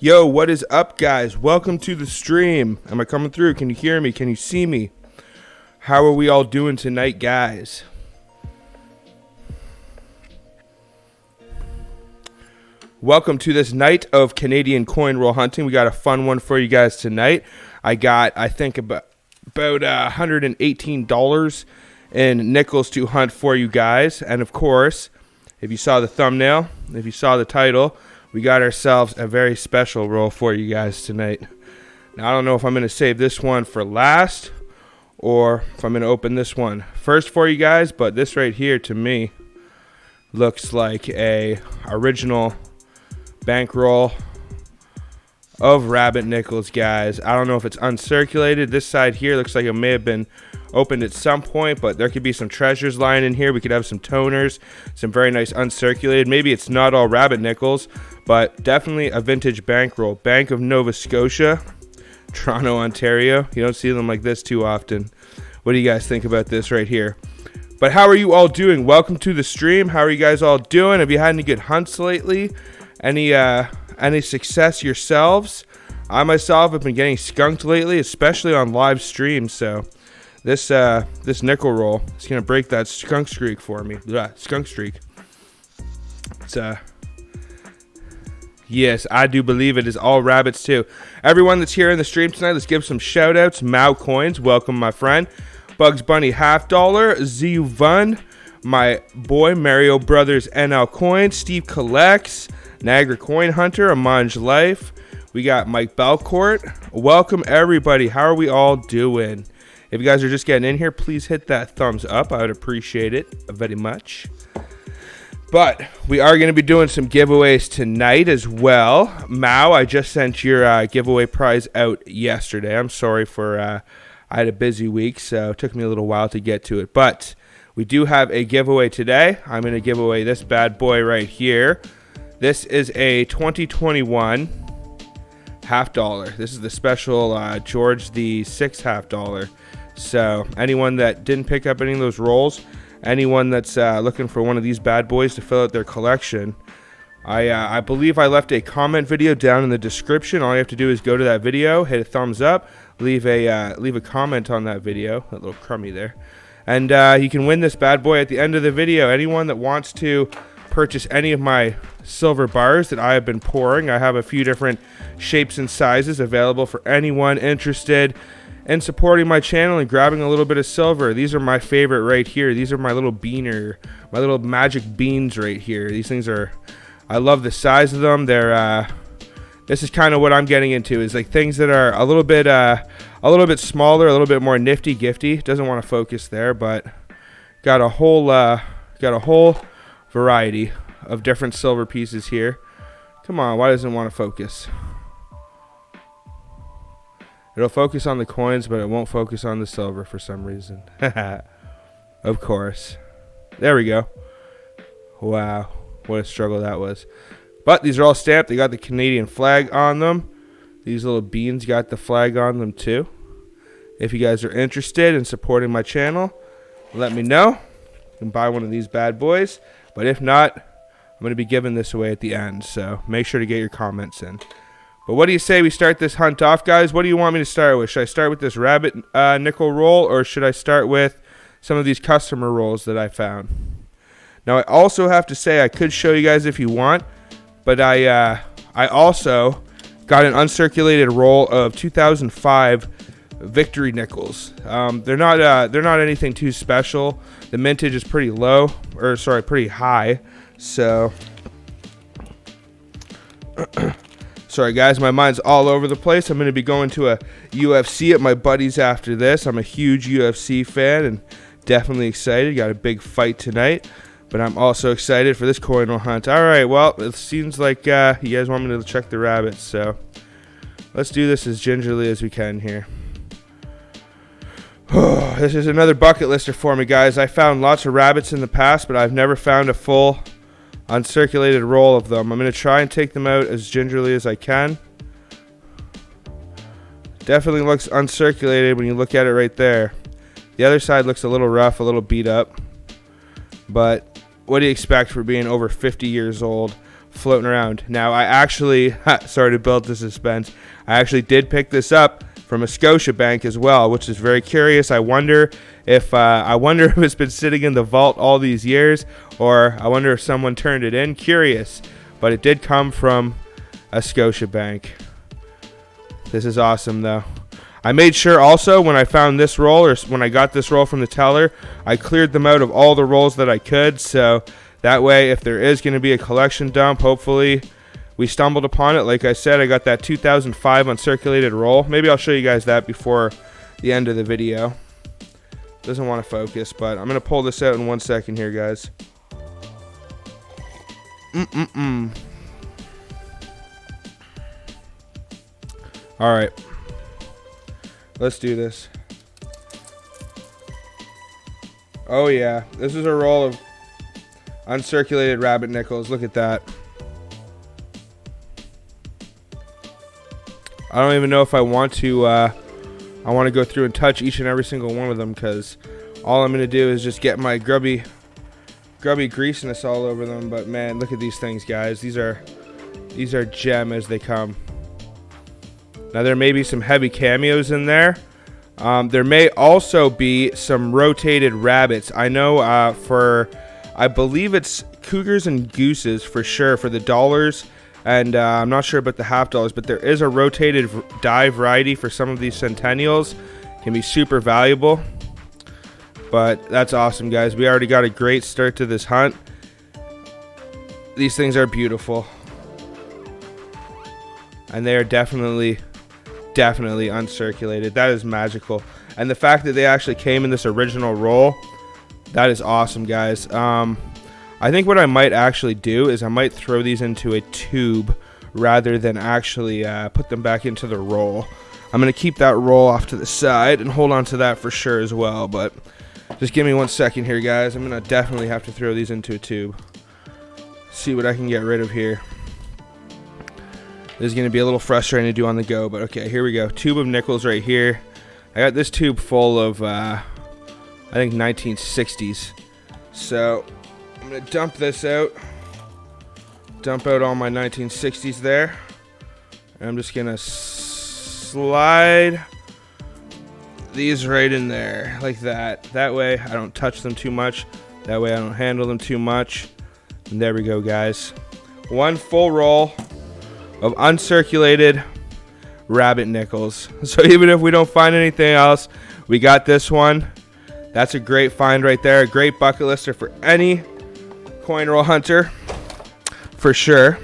Yo, what is up, guys? Welcome to the stream. Am I coming through? Can you hear me? Can you see me? How are we all doing tonight, guys? Welcome to this night of Canadian coin roll hunting. We got a fun one for you guys tonight. I got, I think, about $118 in nickels to hunt for you guys. And of course, if you saw the thumbnail, if you saw the title, we got ourselves a very special roll for you guys tonight. Now, I don't know if I'm going to save this one for last or if I'm going to open this one first for you guys, but this right here to me looks like a original bankroll of rabbit nickels, guys. I don't know if it's uncirculated. This side here looks like it may have been opened at some point, but there could be some treasures lying in here. We could have some toners, some very nice uncirculated. Maybe it's not all rabbit nickels, but definitely a vintage bankroll. Bank of Nova Scotia, Toronto, Ontario. You don't see them like this too often. What do you guys think about this right here? But how are you all doing? Welcome to the stream. How are you guys all doing? Have you had any good hunts lately? Any success yourselves? I myself have been getting skunked lately, especially on live streams. So this nickel roll is gonna break that skunk streak for me. Skunk streak. It's yes, I do believe it is all rabbits too. Everyone that's here in the stream tonight, let's give some shout outs. Mao Coins, welcome my friend. Bugs Bunny $50, Zuvun, my boy Mario Brothers NL Coins, Steve Collects, Niagara Coin Hunter, Amanj Life. We got Mike Belcourt. Welcome everybody. How are we all doing? If you guys are just getting in here, please hit that thumbs up. I would appreciate it very much. But we are going to be doing some giveaways tonight as well. Mao, I just sent your giveaway prize out yesterday. I'm sorry for I had a busy week, so it took me a little while to get to it. But we do have a giveaway today. I'm going to give away this bad boy right here. This is a 2021 $50. This is the special George the 6 $50. So anyone that didn't pick up any of those rolls, anyone that's looking for one of these bad boys to fill out their collection, I believe I left a comment video down in the description. All you have to do is go to that video, hit a thumbs up, leave a comment on that video. That little crummy there, and you can win this bad boy at the end of the video. Anyone that wants to purchase any of my silver bars that I have been pouring, I have a few different shapes and sizes available for anyone interested in supporting my channel and grabbing a little bit of silver. These are my favorite right here. These are my little beaner, my little magic beans right here. These things are, I love the size of them. They're this is kind of what I'm getting into, is like things that are a little bit smaller, a little bit more nifty gifty. Doesn't want to focus there, but got a whole variety of different silver pieces here. Come on, why doesn't it want to focus? It'll focus on the coins, but it won't focus on the silver for some reason. Of course. There we go. Wow, what a struggle that was. But these are all stamped. They got the Canadian flag on them. These little beans got the flag on them too. If you guys are interested in supporting my channel, let me know. You can buy one of these bad boys. But if not, I'm going to be giving this away at the end. So make sure to get your comments in. But what do you say we start this hunt off, guys? What do you want me to start with? Should I start with this rabbit nickel roll, or should I start with some of these customer rolls that I found? Now, I also have to say, I could show you guys if you want, but I also got an uncirculated roll of 2005 Victory nickels. They're not anything too special. The mintage is pretty low, or sorry, pretty high. So, sorry guys, my mind's all over the place. I'm going to be going to a UFC at my buddy's after this. I'm a huge UFC fan and definitely excited. Got a big fight tonight, but I'm also excited for this coin roll hunt. All right, well, it seems like you guys want me to check the rabbits, so let's do this as gingerly as we can here. This is another bucket lister for me, guys. I found lots of rabbits in the past, but I've never found a full uncirculated roll of them. I'm going to try and take them out as gingerly as I can. Definitely looks uncirculated when you look at it right there. The other side looks a little rough, a little beat up. But what do you expect for being over 50 years old? floating around. Now, I actually, sorry to build the suspense, I actually did pick this up from a Scotiabank as well, which is very curious. I wonder if it's been sitting in the vault all these years, or I wonder if someone turned it in. Curious, but it did come from a Scotiabank. This is awesome, though. I made sure also when I found this roll, or when I got this roll from the teller, I cleared them out of all the rolls that I could, so that way if there is going to be a collection dump, hopefully we stumbled upon it. Like I said, I got that 2005 uncirculated roll. Maybe I'll show you guys that before the end of the video. Doesn't want to focus, but I'm going to pull this out in 1 second here, guys. All right. Let's do this. Oh yeah, this is a roll of uncirculated rabbit nickels. Look at that. I don't even know if I want to go through and touch each and every single one of them, because all I'm going to do is just get my grubby greasiness all over them. But man, look at these things, guys. These are gem as they come. Now, there may be some heavy cameos in there. There may also be some rotated rabbits. I know I believe it's cougars and gooses for sure for the dollars. And I'm not sure about the half dollars, but there is a rotated die variety for some of these centennials. Can be super valuable. But that's awesome, guys. We already got a great start to this hunt. These things are beautiful. And they are definitely uncirculated. That is magical. And the fact that they actually came in this original roll, that is awesome, guys. I think what I might actually do is I might throw these into a tube rather than actually put them back into the roll. I'm going to keep that roll off to the side and hold on to that for sure as well. But just give me 1 second here, guys. I'm going to definitely have to throw these into a tube. See what I can get rid of here. This is going to be a little frustrating to do on the go, but okay, here we go. Tube of nickels right here. I got this tube full of, I think, 1960s. So I'm going to dump this out. Dump out all my 1960s there. And I'm just going to slide these right in there like that. That way I don't touch them too much. That way I don't handle them too much. And there we go, guys. One full roll of uncirculated rabbit nickels. So even if we don't find anything else, we got this one. That's a great find right there. A great bucket lister for any coin roll hunter, for sure.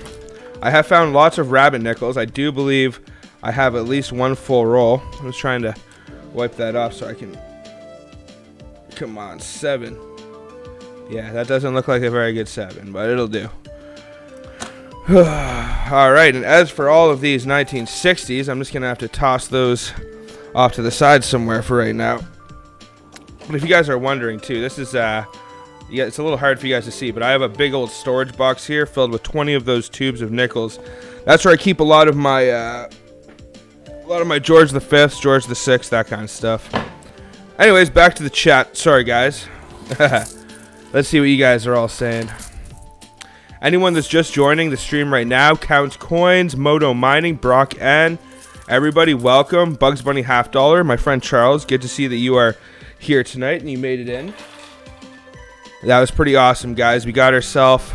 I have found lots of rabbit nickels. I do believe I have at least one full roll. I'm just trying to wipe that off so I can... Come on, 7. Yeah, that doesn't look like a very good 7, but it'll do. Alright, and as for all of these 1960s, I'm just going to have to toss those off to the side somewhere for right now. But if you guys are wondering too, this is yeah, it's a little hard for you guys to see, but I have a big old storage box here filled with 20 of those tubes of nickels. That's where I keep a lot of my George V, George VI, that kind of stuff. Anyways, back to the chat. Sorry, guys. Let's see what you guys are all saying. Anyone that's just joining the stream right now, Counts Coins, Moto Mining, Brock N, everybody, welcome. Bugs Bunny Half Dollar, my friend Charles, good to see that you are here tonight and you made it in. That was pretty awesome, guys. We got ourselves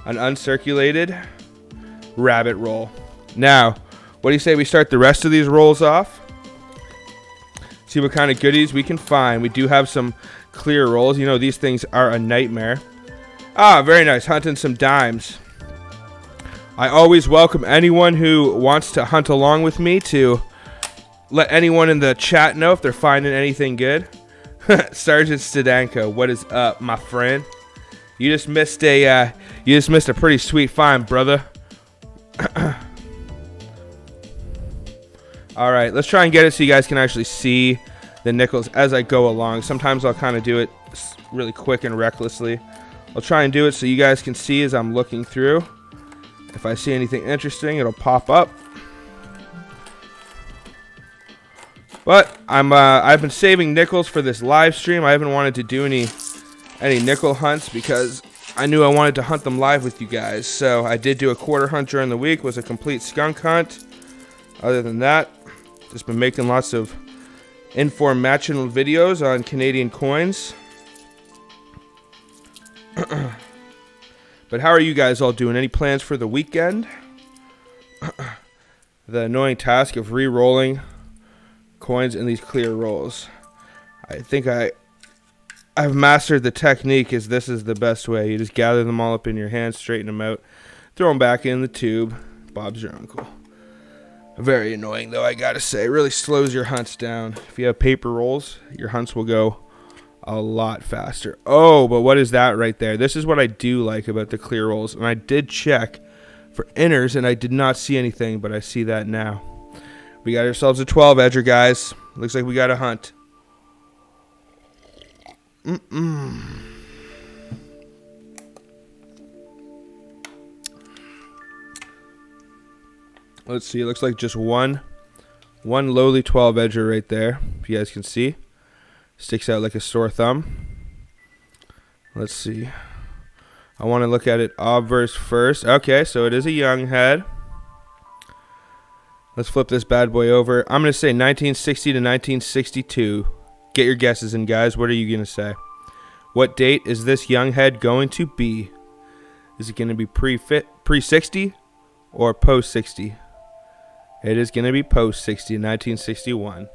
an uncirculated rabbit roll. Now, what do you say we start the rest of these rolls off? See what kind of goodies we can find. We do have some clear rolls. You know, these things are a nightmare. Ah, very nice. Hunting some dimes. I always welcome anyone who wants to hunt along with me to let anyone in the chat know if they're finding anything good. Sergeant Stadanko, what is up, my friend? You just missed a pretty sweet find, brother. All right, let's try and get it so you guys can actually see the nickels as I go along. Sometimes I'll kind of do it really quick and recklessly. I'll try and do it so you guys can see as I'm looking through. If I see anything interesting, it'll pop up. But I've been saving nickels for this live stream. I haven't wanted to do any nickel hunts because I knew I wanted to hunt them live with you guys. So I did do a quarter hunt during the week. It was a complete skunk hunt. Other than that, just been making lots of informed matching videos on Canadian coins. But how are you guys all doing? Any plans for the weekend? The annoying task of re-rolling coins in these clear rolls. I think I've mastered the technique, as this is the best way. You just gather them all up in your hands, straighten them out, throw them back in the tube. Bob's your uncle. Very annoying, though, I gotta say. It really slows your hunts down. If you have paper rolls, your hunts will go a lot faster. Oh, but what is that right there? This is what I do like about the clear rolls. And I did check for inners, and I did not see anything, but I see that now. We got ourselves a 12-edger, guys. Looks like we got a hunt. Let's see. It looks like just one lowly 12-edger right there, if you guys can see. Sticks out like a sore thumb. Let's see. I want to look at it obverse first. Okay, so it is a young head. Let's flip this bad boy over. I'm going to say 1960 to 1962. Get your guesses in, guys. What are you going to say? What date is this young head going to be? Is it going to be pre-60 or post-60? It is going to be post-60, 1961.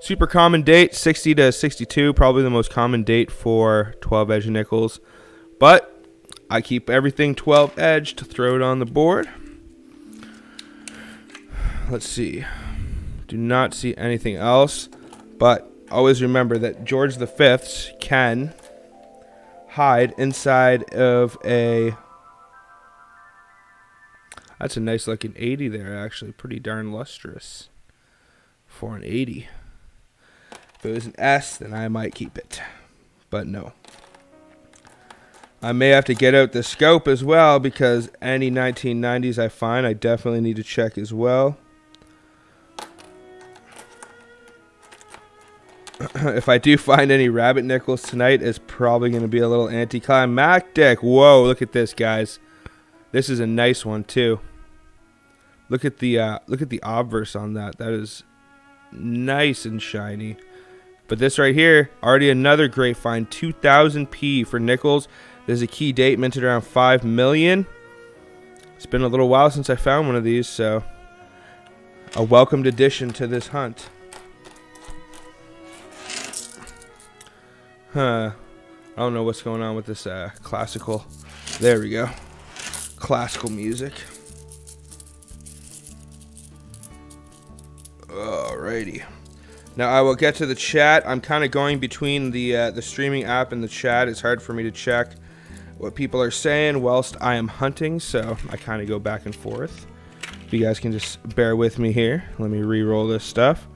Super common date, 60 to 62. Probably the most common date for 12-edge nickels. But I keep everything 12-edge to throw it on the board. Let's see. Do not see anything else. But always remember that George V's can hide inside of a... That's a nice looking 80 there, actually. Pretty darn lustrous for an 80. If it was an S, then I might keep it. But no. I may have to get out the scope as well, because any 1990s I find, I definitely need to check as well. If I do find any rabbit nickels tonight, it's probably going to be a little anticlimactic. Whoa, look at this, guys. This is a nice one too. Look at the obverse on that. That is nice and shiny. But this right here, already another great find. 2000p for nickels. There's a key date minted around 5 million. It's been a little while since I found one of these, so a welcomed addition to this hunt. I don't know what's going on with this classical. There we go. Classical music. Alrighty. Now I will get to the chat. I'm kind of going between the streaming app and the chat. It's hard for me to check what people are saying whilst I am hunting, so I kind of go back and forth. If you guys can just bear with me here. Let me re-roll this stuff.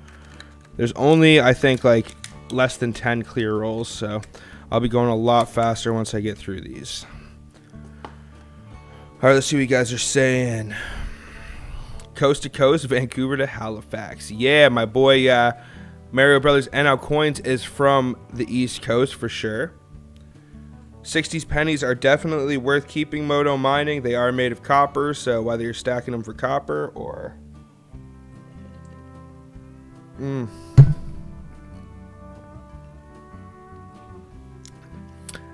There's only, I think, like less than 10 clear rolls, so I'll be going a lot faster once I get through these. Alright, let's see what you guys are saying. Coast to coast, Vancouver to Halifax. Yeah, my boy Mario Brothers NL Coins is from the East Coast for sure. 60s pennies are definitely worth keeping, Moto Mining. They are made of copper, so whether you're stacking them for copper or...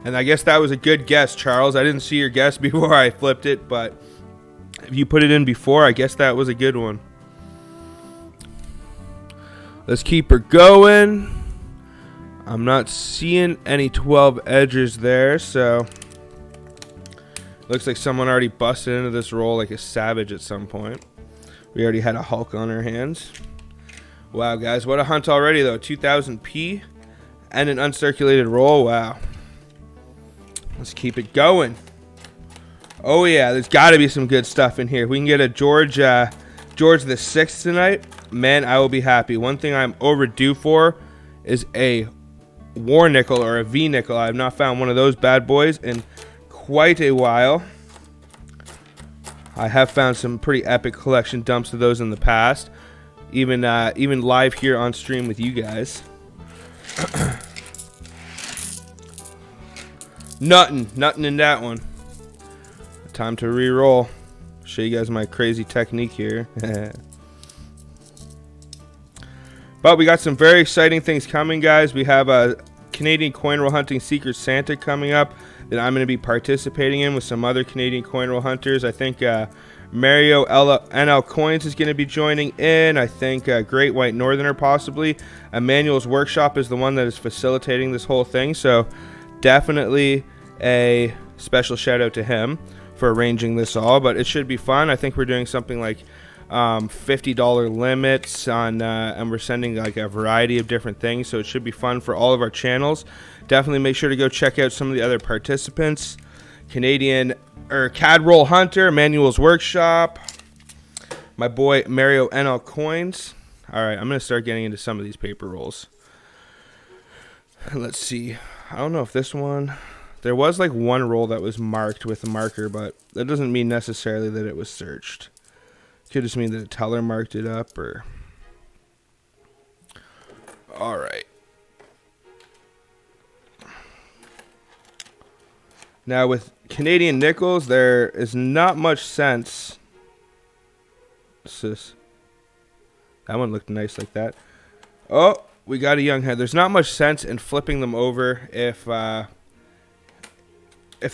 And I guess that was a good guess, Charles. I didn't see your guess before I flipped it, but if you put it in before, I guess that was a good one. Let's keep her going. I'm not seeing any 12 edges there, so looks like someone already busted into this roll like a savage at some point. We already had a Hulk on our hands. Wow, guys, what a hunt already, though. 2000p and an uncirculated roll. Wow. Let's keep it going. Oh yeah, there's got to be some good stuff in here. If we can get a George the 6th tonight, man, I will be happy. One thing I'm overdue for is a war nickel or a V nickel. I have not found one of those bad boys in quite a while. I have found some pretty epic collection dumps of those in the past, even live here on stream with you guys. Nothing in that one. Time to re-roll. Show you guys my crazy technique here. But we got some very exciting things coming, guys. We have a Canadian coin roll hunting Secret Santa coming up that I'm going to be participating in with some other Canadian coin roll hunters. I think Mario NL Coins is going to be joining in. I think Great White Northerner possibly. Emmanuel's Workshop is the one that is facilitating this whole thing. So definitely a special shout out to him for arranging this all. But it should be fun. I think we're doing something like $50 limits on, and we're sending like a variety of different things. So it should be fun for all of our channels. Definitely make sure to go check out some of the other participants. Canadian CAD Roll Hunter, Emmanuel's Workshop, my boy Mario NL Coins. All right, I'm gonna start getting into some of these paper rolls. Let's see. I don't know if this one. There was like one roll that was marked with a marker, but that doesn't mean necessarily that it was searched. Could just mean that a teller marked it up or... All right. Now with Canadian nickels, there is not much sense. That one looked nice like that. Oh, we got a young head. There's not much sense in flipping them over if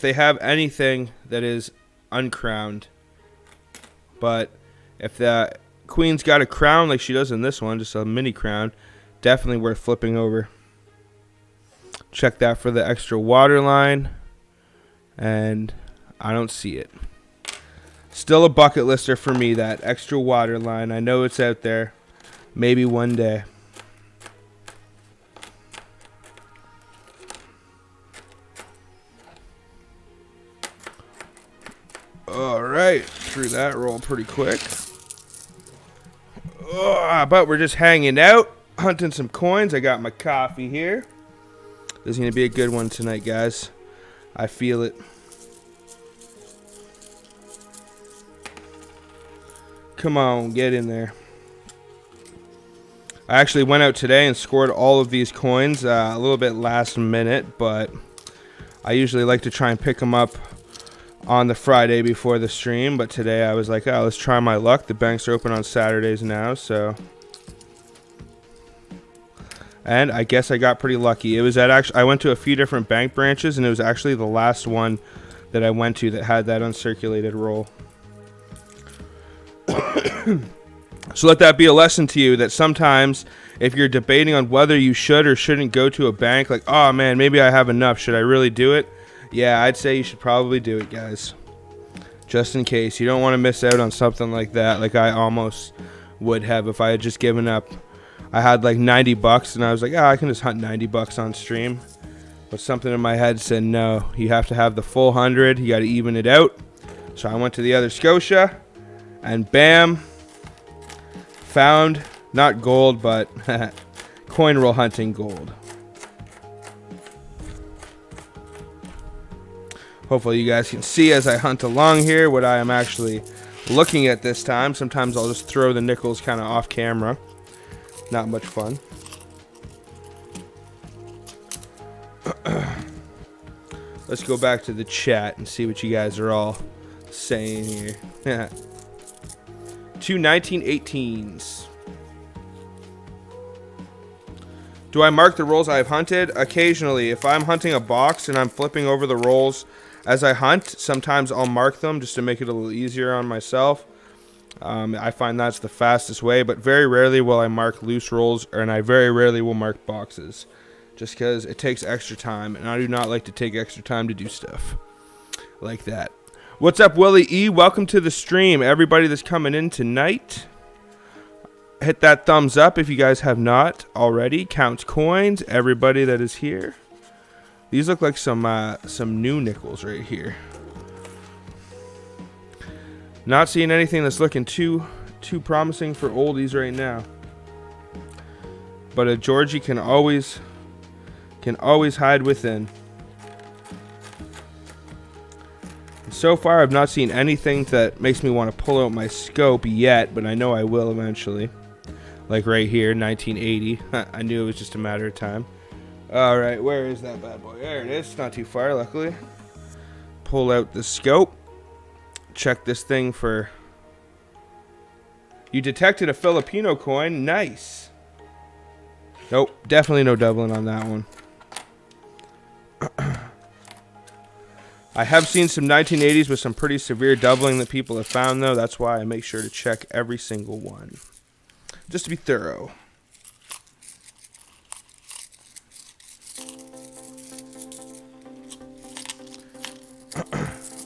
they have anything that is uncrowned. But if the queen's got a crown like she does in this one, just a mini crown, definitely worth flipping over. Check that for the extra water line. And I don't see it. Still a bucket lister for me, that extra water line. I know it's out there. Maybe one day. Alright, through that roll pretty quick. But we're just hanging out, hunting some coins. I got my coffee here. This is going to be a good one tonight, guys. I feel it. Come on, get in there. I actually went out today and scored all of these coins a little bit last minute, but I usually like to try and pick them up on the Friday before the stream, but today I was like, oh, let's try my luck. The banks are open on Saturdays now, so... And I guess I got pretty lucky. It was at I went to a few different bank branches, and it was actually the last one that I went to that had that uncirculated roll. So let that be a lesson to you that sometimes if you're debating on whether you should or shouldn't go to a bank, like, oh man, maybe I have enough. Should I really do it? Yeah, I'd say you should probably do it, guys. Just in case. You don't want to miss out on something like that, like I almost would have if I had just given up. I had like $90 and I was like, I can just hunt $90 on stream. But something in my head said, no, you have to have the full 100. You got to even it out. So I went to the other Scotia and bam, found not gold, but coin roll hunting gold. Hopefully you guys can see as I hunt along here what I am actually looking at this time. Sometimes I'll just throw the nickels kind of off camera. Not much fun. Let's go back to the chat and see what you guys are all saying here. Two 1918s. Do I mark the rolls I've hunted? Occasionally. If I'm hunting a box and I'm flipping over the rolls as I hunt, sometimes I'll mark them just to make it a little easier on myself. I find that's the fastest way, but very rarely will I mark loose rolls, and I very rarely will mark boxes, just because it takes extra time, and I do not like to take extra time to do stuff like that. What's up, Willie E? Welcome to the stream. Everybody that's coming in tonight, hit that thumbs up if you guys have not already. Counts coins, everybody that is here. These look like some new nickels right here. Not seeing anything that's looking too promising for oldies right now. But a Georgie can always hide within. So far, I've not seen anything that makes me want to pull out my scope yet, but I know I will eventually. Like right here, 1980. I knew it was just a matter of time. All right, where is that bad boy? There it is. Not too far, luckily. Pull out the scope. check this thing for... You detected a Filipino coin. Nice. Nope, definitely no doubling on that one. I have seen some 1980s with some pretty severe doubling that people have found, though. That's why I make sure to check every single one, just to be thorough.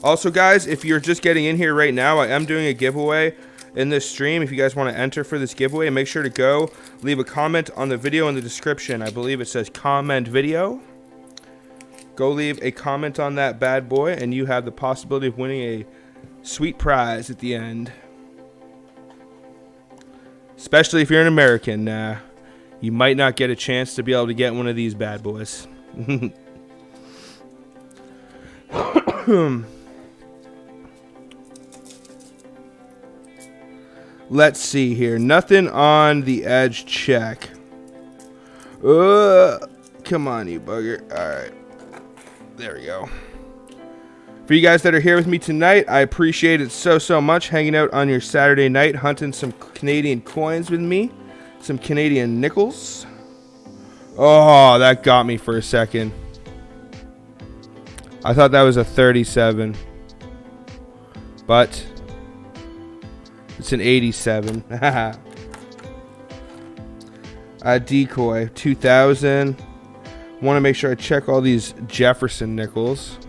Also, guys, if you're just getting in here right now, I am doing a giveaway in this stream. If you guys want to enter for this giveaway, make sure to go leave a comment on the video in the description. I believe it says comment video. Go leave a comment on that bad boy, and you have the possibility of winning a sweet prize at the end. Especially if you're an American, you might not get a chance to be able to get one of these bad boys. Let's see here. Nothing on the edge check. Come on, you bugger. Alright. There we go. For you guys that are here with me tonight, I appreciate it so much hanging out on your Saturday night, hunting some Canadian coins with me. Some Canadian nickels. Oh, that got me for a second. I thought that was a 37. But it's an 87. A decoy. 2000. Want to make sure I check all these Jefferson nickels.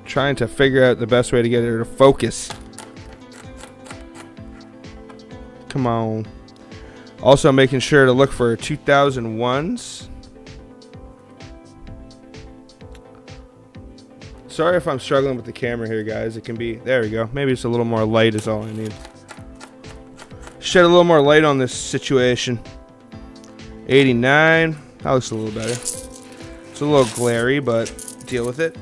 Trying to figure out the best way to get her to focus. Come on. Also making sure to look for 2001s. Sorry if I'm struggling with the camera here, guys. It can be... There we go. Maybe it's a little more light is all I need. Shed a little more light on this situation. 89. That looks a little better. It's a little glary, but deal with it.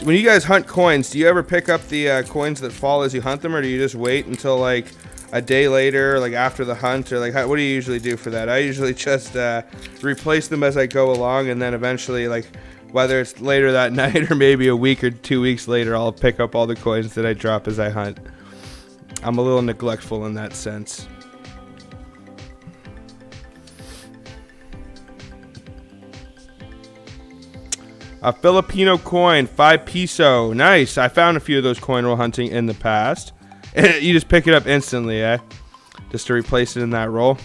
When you guys hunt coins, do you ever pick up the coins that fall as you hunt them, or do you just wait until like a day later, like after the hunt, or like what do you usually do for that? I usually just replace them as I go along, and then eventually, like whether it's later that night or maybe a week or 2 weeks later, I'll pick up all the coins that I drop as I hunt. I'm a little neglectful in that sense. A Filipino coin, 5 peso. Nice. I found a few of those coin roll hunting in the past. You just pick it up instantly, just to replace it in that roll.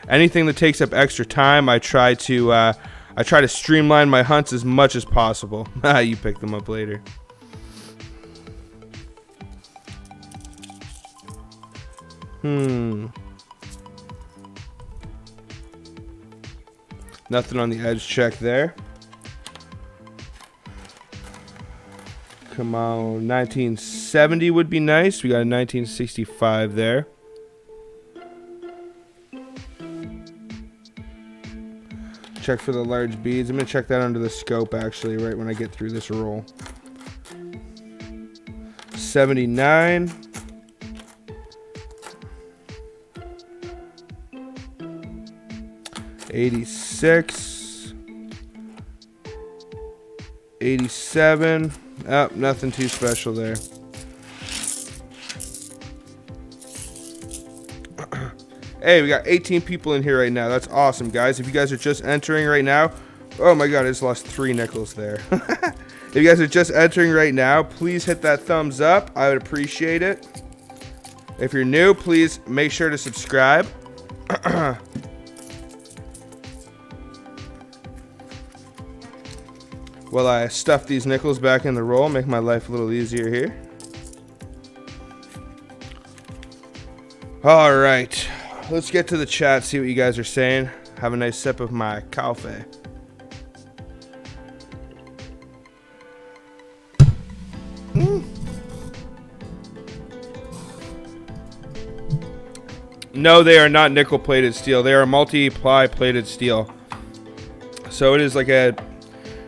Anything that takes up extra time, I try to streamline my hunts as much as possible. You pick them up later. Nothing on the edge check there. Come on, 1970 would be nice. We got a 1965 there. Check for the large beads. I'm going to check that under the scope, actually, right when I get through this roll. 79. '86. 87. Oh, nothing too special there. Hey, we got 18 people in here right now. That's awesome, guys. If you guys are just entering right now, oh my god, I just lost 3 nickels there. If you guys are just entering right now, please hit that thumbs up. I would appreciate it. If you're new, please make sure to subscribe. While I stuff these nickels back in the roll, make my life a little easier here. All right, let's get to the chat, see what you guys are saying. Have a nice sip of my coffee. No, they are not nickel-plated steel. They are multi-ply plated steel. So it is like a...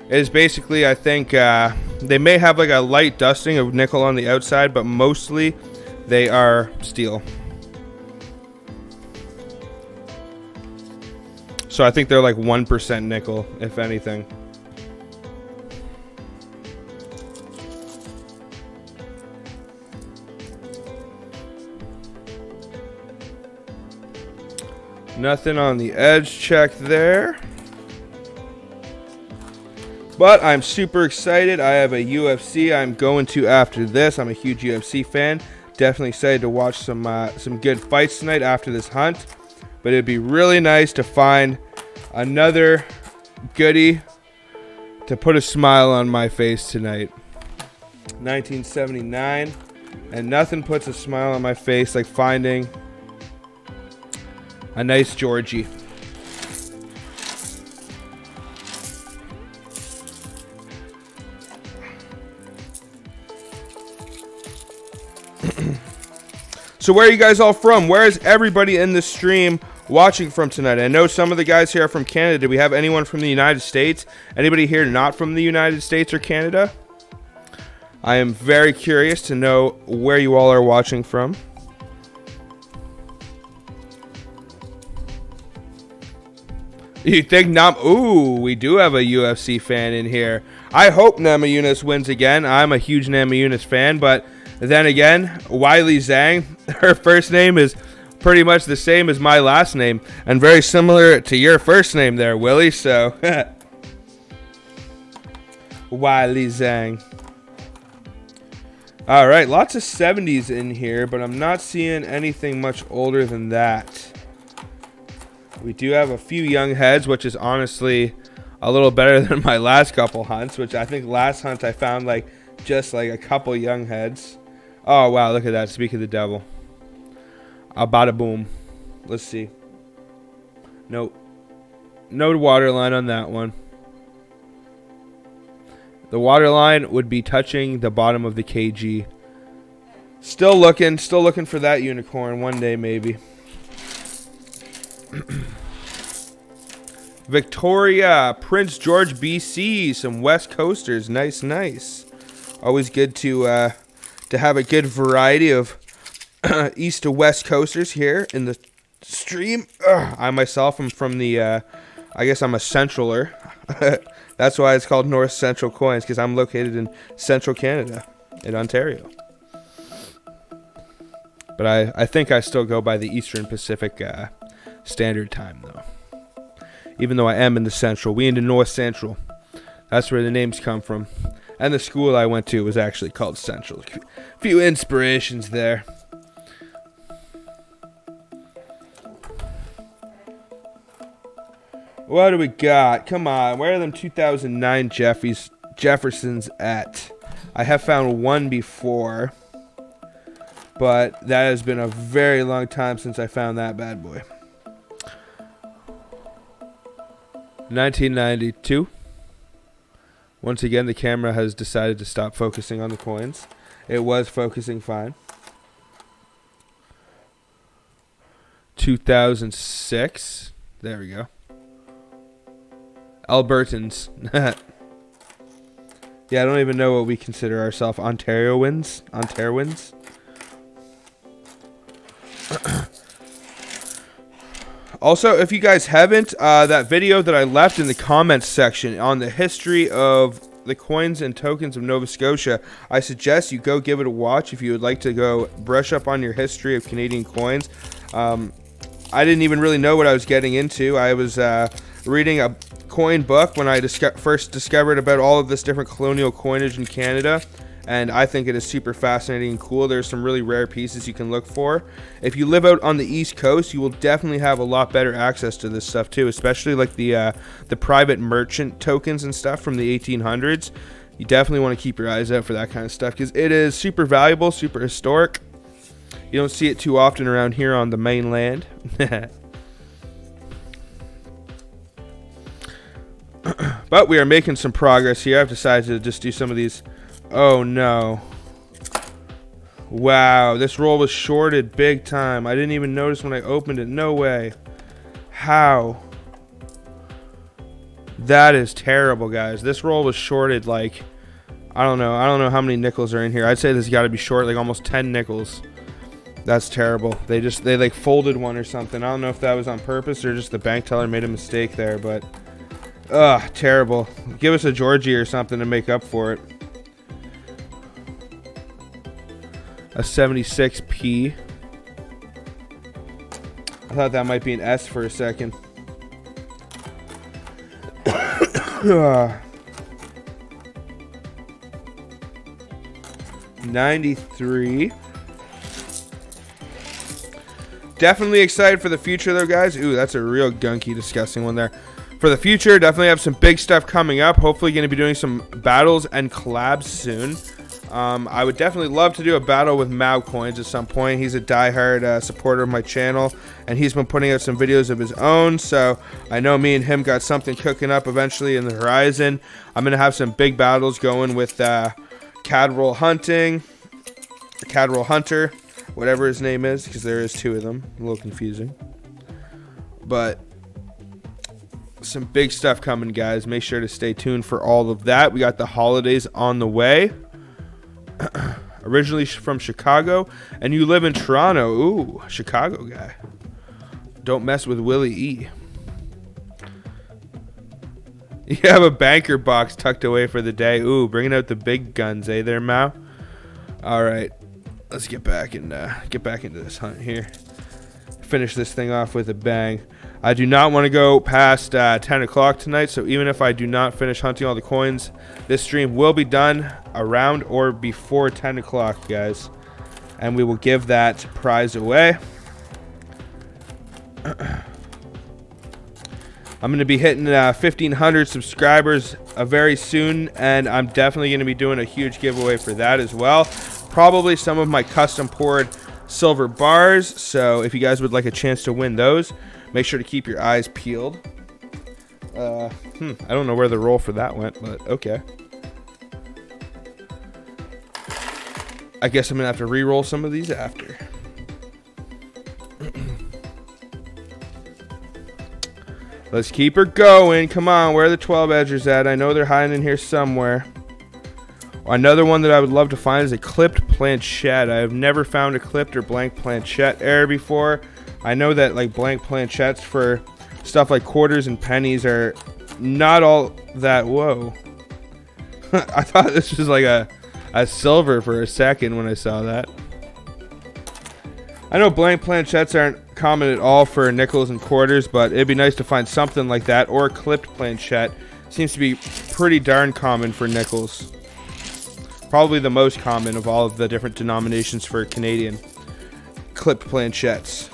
It is basically, I think, they may have like a light dusting of nickel on the outside, but mostly they are steel. So I think they're like 1% nickel, if anything. Nothing on the edge check there. But I'm super excited. I have a UFC I'm going to after this. I'm a huge UFC fan. Definitely excited to watch some good fights tonight after this hunt. But it'd be really nice to find another goodie to put a smile on my face tonight. 1979. And nothing puts a smile on my face like finding a nice Georgie. So where are you guys all from? Where is everybody in the stream watching from tonight? I know some of the guys here are from Canada. Do we have anyone from the United States? Anybody here not from the United States or Canada? I am very curious to know where you all are watching from. You think Ooh, we do have a UFC fan in here. I hope Namajunas wins again. I'm a huge Namajunas fan, but then again, Weili Zhang, her first name is pretty much the same as my last name, and very similar to your first name there, Willie, so Weili Zhang. Alright, lots of 70s in here, but I'm not seeing anything much older than that. We do have a few young heads, which is honestly a little better than my last couple hunts, which I think last hunt I found just like a couple young heads. Oh, wow, look at that. Speak of the devil. Bada boom. Let's see. Nope. No water line on that one. The water line would be touching the bottom of the KG. Still looking for that unicorn one day, maybe. Victoria, Prince George, BC, some West Coasters, nice. Always good to have a good variety of East to West Coasters here in the stream. I myself am from the, I guess I'm a Centraler. That's why it's called North Central Coins, because I'm located in Central Canada, in Ontario. But I think I still go by the Eastern Pacific Standard Time, though. Even though I am in the Central. We in the North Central. That's where the names come from. And the school I went to was actually called Central. A few inspirations there. What do we got? Come on. Where are them 2009 Jeffersons at? I have found one before. But that has been a very long time since I found that bad boy. 1992. Once again, the camera has decided to stop focusing on the coins. It was focusing fine. 2006. There we go. Albertans. Yeah, I don't even know what we consider ourselves. Ontarians? Ontarians? Also, if you guys haven't, that video that I left in the comments section on the history of the coins and tokens of Nova Scotia, I suggest you go give it a watch if you would like to go brush up on your history of Canadian coins. I didn't even really know what I was getting into. I was reading a coin book when I first discovered about all of this different colonial coinage in Canada. And I think it is super fascinating and cool. There's some really rare pieces you can look for. If you live out on the East Coast, you will definitely have a lot better access to this stuff too, especially like the private merchant tokens and stuff from the 1800s. You definitely want to keep your eyes out for that kind of stuff because it is super valuable, super historic. You don't see it too often around here on the mainland. But we are making some progress here. I've decided to just do some of these. Oh no. Wow, this roll was shorted big time. I didn't even notice when I opened it. No way. How? That is terrible, guys. This roll was shorted like, I don't know how many nickels are in here. I'd say this has got to be short like almost 10 nickels. That's terrible. They like folded one or something. I don't know if that was on purpose or just the bank teller made a mistake there, but terrible. Give us a Georgie or something to make up for it. A 76p. I thought that might be an S for a second. 93. Definitely excited for the future though, guys. Ooh, that's a real gunky, disgusting one there. For the future, definitely have some big stuff coming up. Hopefully going to be doing some battles and collabs soon. I would definitely love to do a battle with Mao Coins at some point. He's a diehard supporter of my channel, and he's been putting out some videos of his own. So I know me and him got something cooking up eventually in the horizon. I'm going to have some big battles going with Cadroll Hunting, or Cadroll Hunter, whatever his name is, because there is two of them. A little confusing. But some big stuff coming, guys. Make sure to stay tuned for all of that. We got the holidays on the way. Originally from Chicago, and you live in Toronto. Ooh, Chicago guy. Don't mess with Willie E. You have a banker box tucked away for the day. Ooh, bringing out the big guns, eh there, Mao? All right, let's get back into this hunt here. Finish this thing off with a bang. I do not want to go past 10 o'clock tonight, so even if I do not finish hunting all the coins, this stream will be done around or before 10 o'clock, guys. And we will give that prize away. I'm going to be hitting 1,500 subscribers very soon, and I'm definitely going to be doing a huge giveaway for that as well. Probably some of my custom poured silver bars, so if you guys would like a chance to win those, make sure to keep your eyes peeled. I don't know where the roll for that went, but okay. I guess I'm going to have to re-roll some of these after. Let's keep her going. Come on, where are the 12 edgers at? I know they're hiding in here somewhere. Another one that I would love to find is a clipped planchette. I have never found a clipped or blank planchette error before. I know that like blank planchettes for stuff like quarters and pennies are not all that. Whoa. I thought this was like a silver for a second when I saw that. I know blank planchettes aren't common at all for nickels and quarters, but it'd be nice to find something like that, or a clipped planchette. Seems to be pretty darn common for nickels. Probably the most common of all of the different denominations for Canadian clipped planchettes.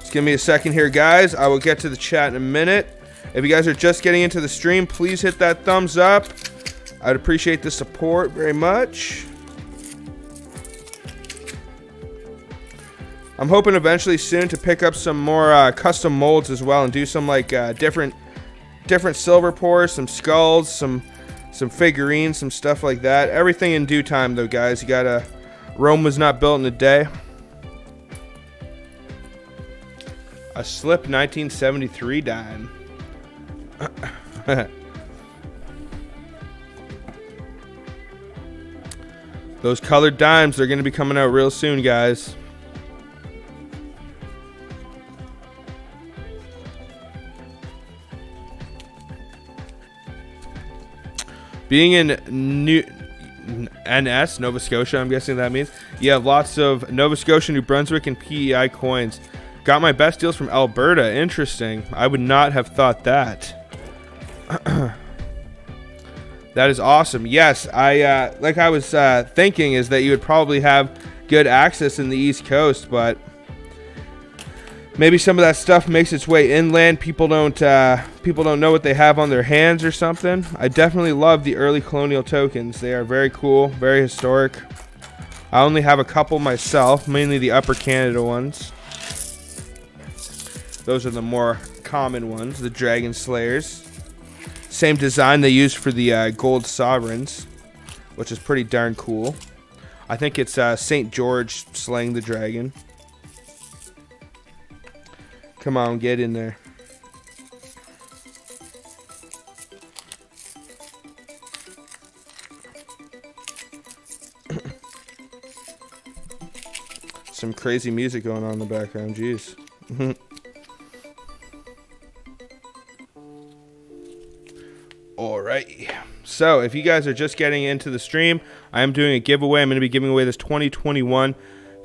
Just give me a second here, guys. I will get to the chat in a minute. If you guys are just getting into the stream, please hit that thumbs up. I'd appreciate the support very much. I'm hoping eventually soon to pick up some more custom molds as well, and do some like different silver pours, some skulls, some figurines, some stuff like that. Everything in due time though, guys. You gotta, Rome was not built in a day. A slip 1973 dime. Those colored dimes are gonna be coming out real soon, guys. Being in NS, Nova Scotia, I'm guessing that means, you have lots of Nova Scotia, New Brunswick, and PEI coins. Got my best deals from Alberta. Interesting. I would not have thought that. That is awesome. Yes, like I was thinking is that you would probably have good access in the East Coast, but maybe some of that stuff makes its way inland. People don't know what they have on their hands or something. I definitely love the early colonial tokens. They are very cool, very historic. I only have a couple myself, mainly the Upper Canada ones. Those are the more common ones, the Dragon Slayers. Same design they use for the Gold Sovereigns, which is pretty darn cool. I think it's St. George slaying the dragon. Come on, get in there. some crazy music going on in the background. Jeez. Alright. So, if you guys are just getting into the stream, I am doing a giveaway. I'm going to be giving away this 2021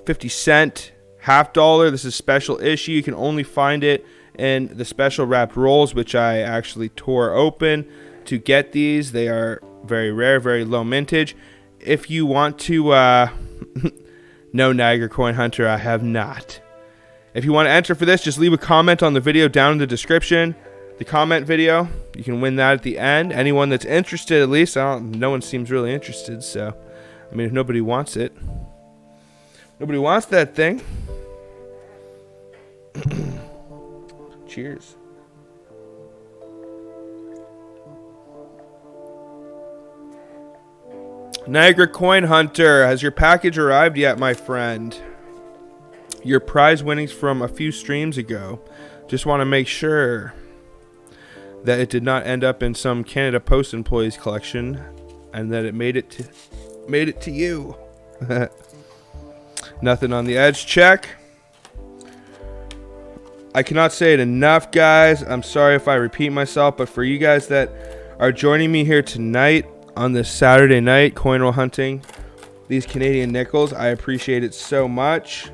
50 cent half dollar. This is special issue. You can only find it in the special wrapped rolls, which I actually tore open to get these. They are very rare, very low mintage. If you want to, no, Niagara Coin Hunter, I have not. If you want to enter for this, just leave a comment on the video down in the description. The comment video, you can win that at the end. Anyone that's interested, at least. No one seems really interested, so I mean, if nobody wants it, nobody wants that thing. Cheers. Niagara Coin Hunter, has your package arrived yet, my friend? Your prize winnings from a few streams ago. Just want to make sure that it did not end up in some Canada Post employees collection, and that it made it to you. Nothing on the edge check. I cannot say it enough, guys. I'm sorry if I repeat myself, but for you guys that are joining me here tonight on this Saturday night coin roll hunting these Canadian nickels, I appreciate it so much.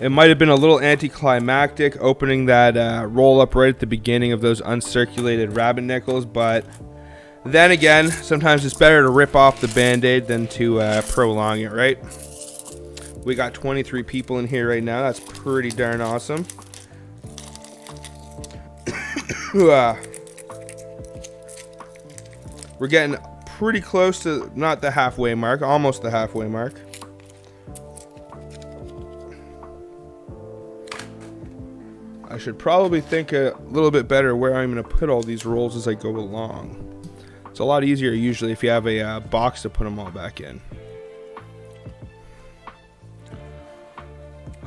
It might have been a little anticlimactic opening that roll up right at the beginning of those uncirculated rabbit nickels, but then again, sometimes it's better to rip off the band-aid than to prolong it, right? We got 23 people in here right now. That's pretty darn awesome. We're getting pretty close to, not the halfway mark, almost the halfway mark. I should probably think a little bit better where I'm going to put all these rolls as I go along. It's a lot easier usually if you have a box to put them all back in.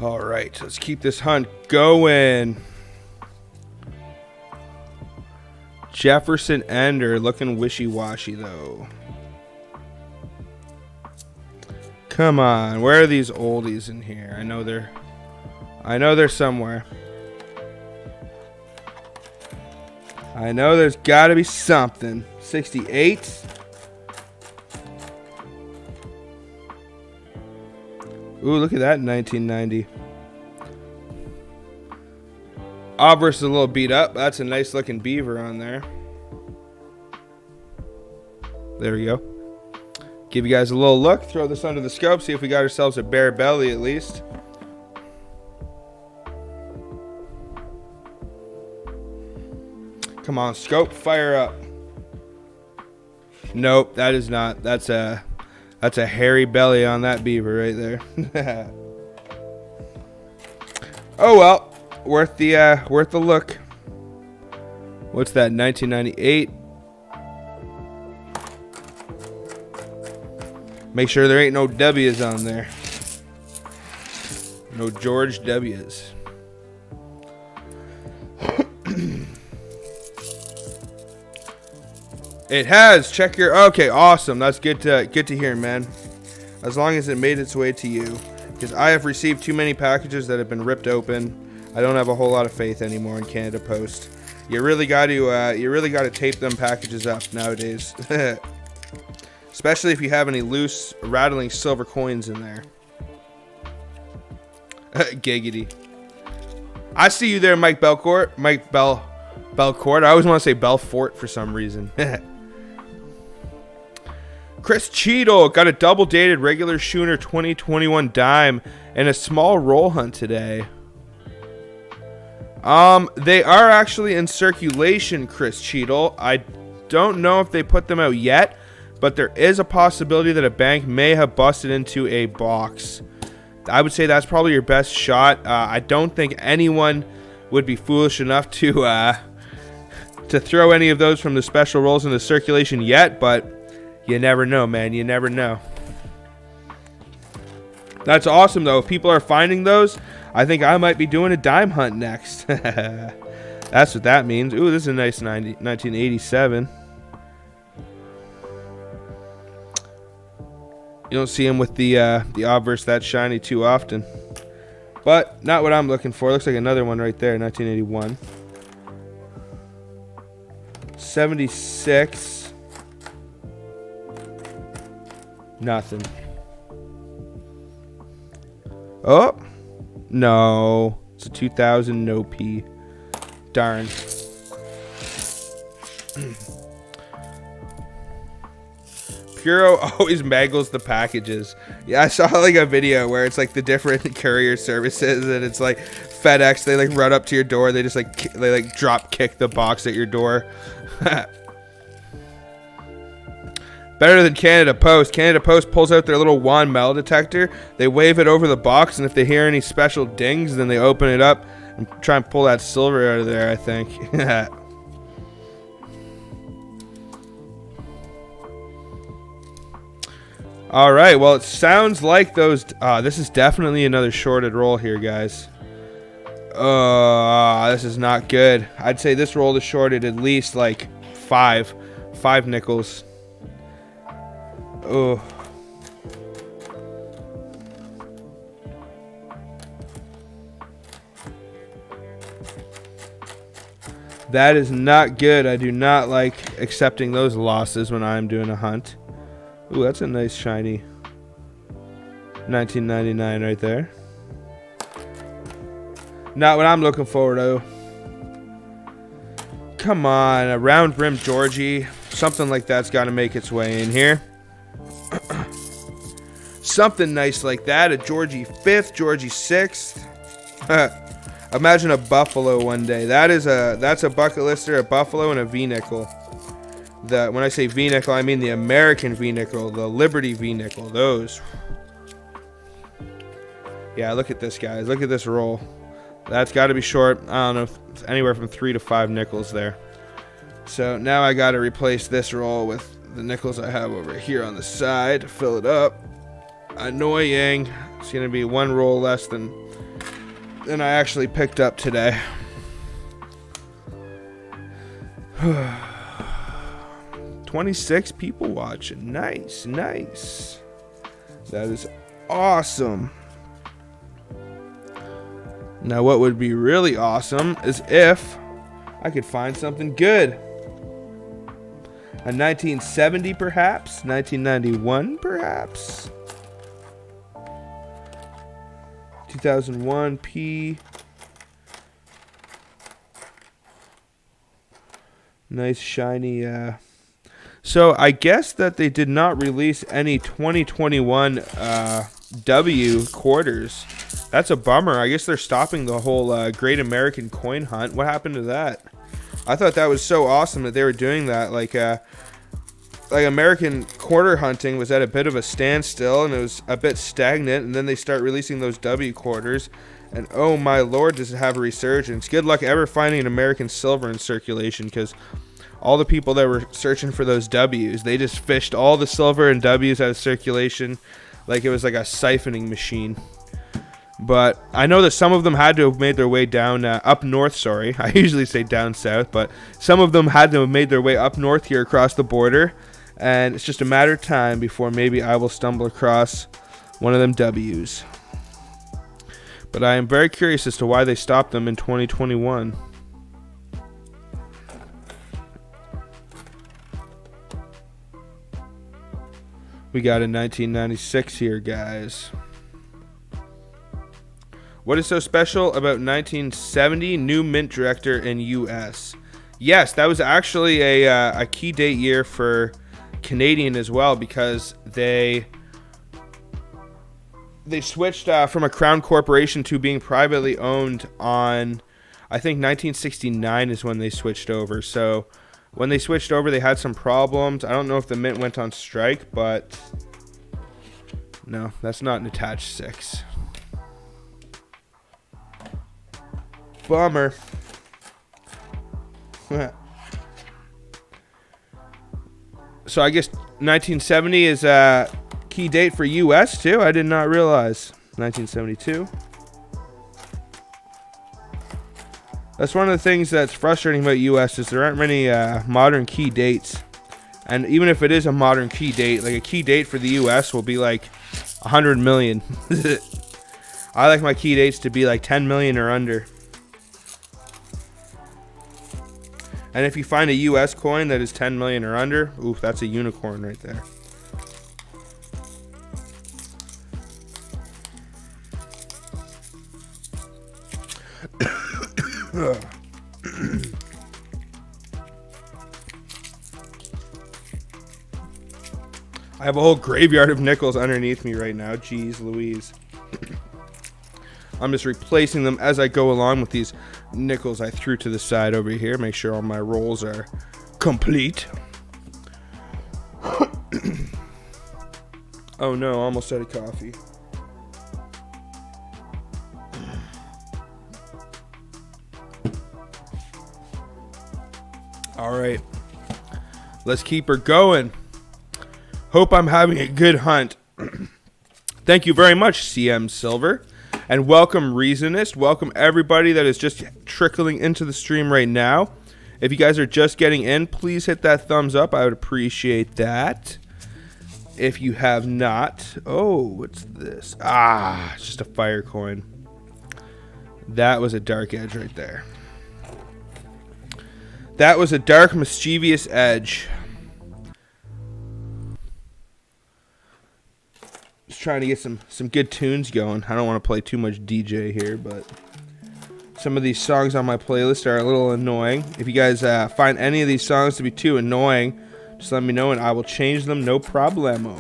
Alright, let's keep this hunt going. Jefferson Ender looking wishy-washy though. Come on, where are these oldies in here? I know they're somewhere. I know there's got to be something. 68. Ooh, look at that in 1990. Obverse is a little beat up. That's a nice looking beaver on there. There we go. Give you guys a little look. Throw this under the scope. See if we got ourselves a bare belly at least. Come on, scope, fire up. Nope, that is not. That's a hairy belly on that beaver right there. Oh well, worth the look. What's that? 1998. Make sure there ain't no W's on there. No George W's. It has. Check your. Okay, awesome. That's good to hear, man. As long as it made its way to you, because I have received too many packages that have been ripped open. I don't have a whole lot of faith anymore in Canada Post. You really got to tape them packages up nowadays, especially if you have any loose, rattling silver coins in there. Giggity. I see you there, Mike Belcourt. Belcourt. I always want to say Belfort for some reason. Chris Cheadle got a double dated regular Schooner 2021 dime and a small roll hunt today. They are actually in circulation, Chris Cheadle. I don't know if they put them out yet, but there is a possibility that a bank may have busted into a box. I would say that's probably your best shot. I don't think anyone would be foolish enough to throw any of those from the special rolls into circulation yet, but you never know, man. You never know. That's awesome, though. If people are finding those, I think I might be doing a dime hunt next. That's what that means. Ooh, this is a nice 1987. You don't see him with the obverse that shiny too often. But not what I'm looking for. Looks like another one right there, 1981. 76. Nothing. Oh, no. It's a 2000 no P. Darn. Puro always mangles the packages. Yeah, I saw like a video where it's like the different courier services, and it's like FedEx. They like run up to your door. They just like drop kick the box at your door. Better than Canada Post. Canada Post pulls out their little wand metal detector. They wave it over the box, and if they hear any special dings, then they open it up and try and pull that silver out of there, I think. All right, well, it sounds like those... this is definitely another shorted roll here, guys. This is not good. I'd say this roll is shorted at least like 5 nickels. Oh. That is not good. I do not like accepting those losses when I'm doing a hunt. Ooh, that's a nice shiny 1999 right there. Not what I'm looking for, though. Come on, a round brim Georgie. Something like that's got to make its way in here. Something nice like that. A Georgie 5th, Georgie 6th. Imagine a buffalo one day. That's a bucket lister, a buffalo, and a V-nickel. When I say V-nickel, I mean the American V-nickel, the Liberty V-nickel. Those. Yeah, look at this, guys. Look at this roll. That's got to be short. I don't know, if anywhere from 3 to 5 nickels there. So now I got to replace this roll with the nickels I have over here on the side to fill it up. Annoying. It's going to be 1 roll less than I actually picked up today. 26 people watching. Nice, nice. That is awesome. Now what would be really awesome is if I could find something good. A 1970 perhaps? 1991 perhaps? 2001 P. Nice shiny. So I guess that they did not release any 2021 W quarters. That's a bummer. I guess they're stopping the whole Great American Coin Hunt. What happened to that? I thought that was so awesome that they were doing that. Like American quarter hunting was at a bit of a standstill, and it was a bit stagnant, and then they start releasing those W quarters, and oh my lord, does it have a resurgence. Good luck ever finding an American silver in circulation, because all the people that were searching for those W's, they just fished all the silver and W's out of circulation like it was like a siphoning machine. But I know that some of them had to have made their way down up north, sorry. I usually say down south, but some of them had to have made their way up north here across the border. And it's just a matter of time before maybe I will stumble across one of them W's. But I am very curious as to why they stopped them in 2021. We got a 1996 here, guys. What is so special about 1970 new mint director in U.S.? Yes, that was actually a key date year for Canadian as well, because they switched from a crown corporation to being privately owned on, I think 1969 is when they switched over. So when they switched over, they had some problems. I don't know if the mint went on strike, but no, that's not an attached 6. Bummer. So I guess 1970 is a key date for U.S. too. I did not realize. 1972. That's one of the things that's frustrating about U.S. is there aren't many modern key dates. And even if it is a modern key date, like a key date for the US will be like 100 million. I like my key dates to be like 10 million or under. And if you find a US coin that is 10 million or under, oof, that's a unicorn right there. I have a whole graveyard of nickels underneath me right now. Jeez Louise. I'm just replacing them as I go along with these nickels I threw to the side over here. Make sure all my rolls are complete. Oh no, almost out of coffee. All right, let's keep her going. Hope I'm having a good hunt. Thank you very much, CM Silver. And welcome, Reasonist. Welcome, everybody that is just trickling into the stream right now. If you guys are just getting in, please hit that thumbs up. I would appreciate that. If you have not... Oh, what's this? Ah, it's just a fire coin. That was a dark edge right there. That was a dark, mischievous edge. Just trying to get some good tunes going. I don't want to play too much DJ here, but some of these songs on my playlist are a little annoying. If you guys find any of these songs to be too annoying, just let me know and I will change them, no problemo.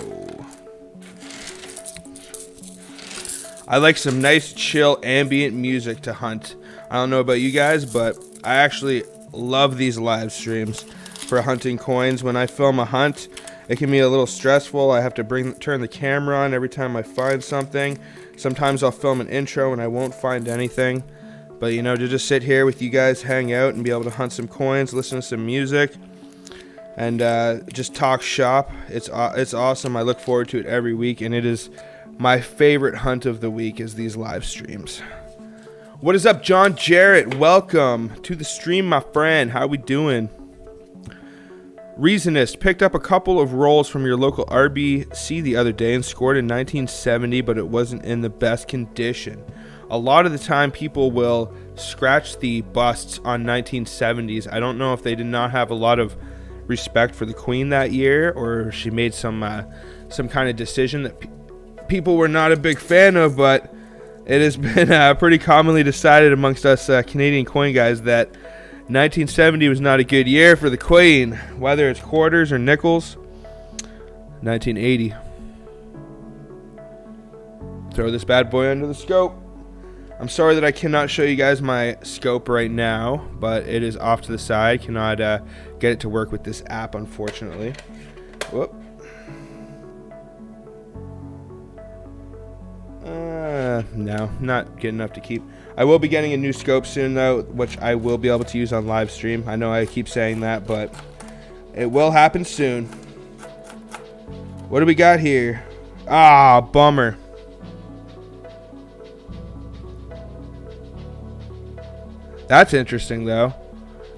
I like some nice, chill, ambient music to hunt. I don't know about you guys, but I actually love these live streams for hunting coins. When I film a hunt, it can be a little stressful. I have to turn the camera on every time I find something. Sometimes I'll film an intro and I won't find anything. But, you know, to just sit here with you guys, hang out, and be able to hunt some coins, listen to some music, and just talk shop, it's awesome. I look forward to it every week, and it is my favorite hunt of the week is these live streams. What is up, John Jarrett? Welcome to the stream, my friend. How we doing? Reasonist picked up a couple of rolls from your local RBC the other day and scored in 1970, but it wasn't in the best condition. A lot of the time people will scratch the busts on 1970s. I don't know if they did not have a lot of respect for the Queen that year, or she made some kind of decision that people were not a big fan of, but it has been pretty commonly decided amongst us Canadian coin guys that 1970 was not a good year for the Queen, whether it's quarters or nickels. 1980. Throw this bad boy under the scope. I'm sorry that I cannot show you guys my scope right now, but it is off to the side. Cannot get it to work with this app, unfortunately. Whoop. No, not good enough to keep. I will be getting a new scope soon, though, which I will be able to use on live stream. I know I keep saying that, but it will happen soon. What do we got here? Ah, bummer. That's interesting, though.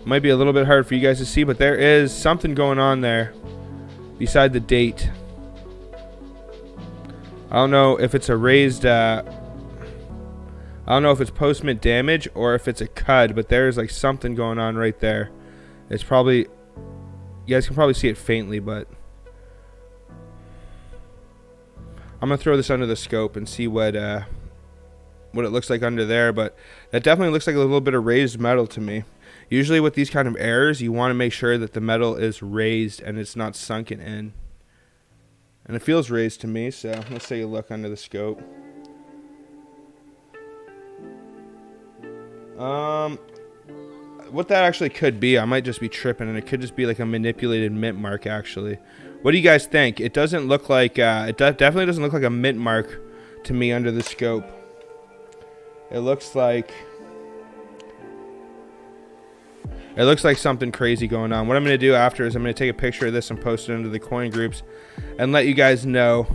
Might be a little bit hard for you guys to see, but there is something going on there beside the date. I don't know if it's a raised... I don't know if it's post-mint damage or if it's a cud, but there's like something going on right there. It's probably... You guys can probably see it faintly, but... I'm going to throw this under the scope and see what it looks like under there, but that definitely looks like a little bit of raised metal to me. Usually with these kind of errors, you want to make sure that the metal is raised and it's not sunken in. And it feels raised to me, so let's take a look under the scope. What that actually could be, I might just be tripping, and it could just be like a manipulated mint mark, actually. What do you guys think? It doesn't look like, definitely doesn't look like a mint mark to me under the scope. It looks like something crazy going on. What I'm going to do after is I'm going to take a picture of this and post it into the coin groups and let you guys know,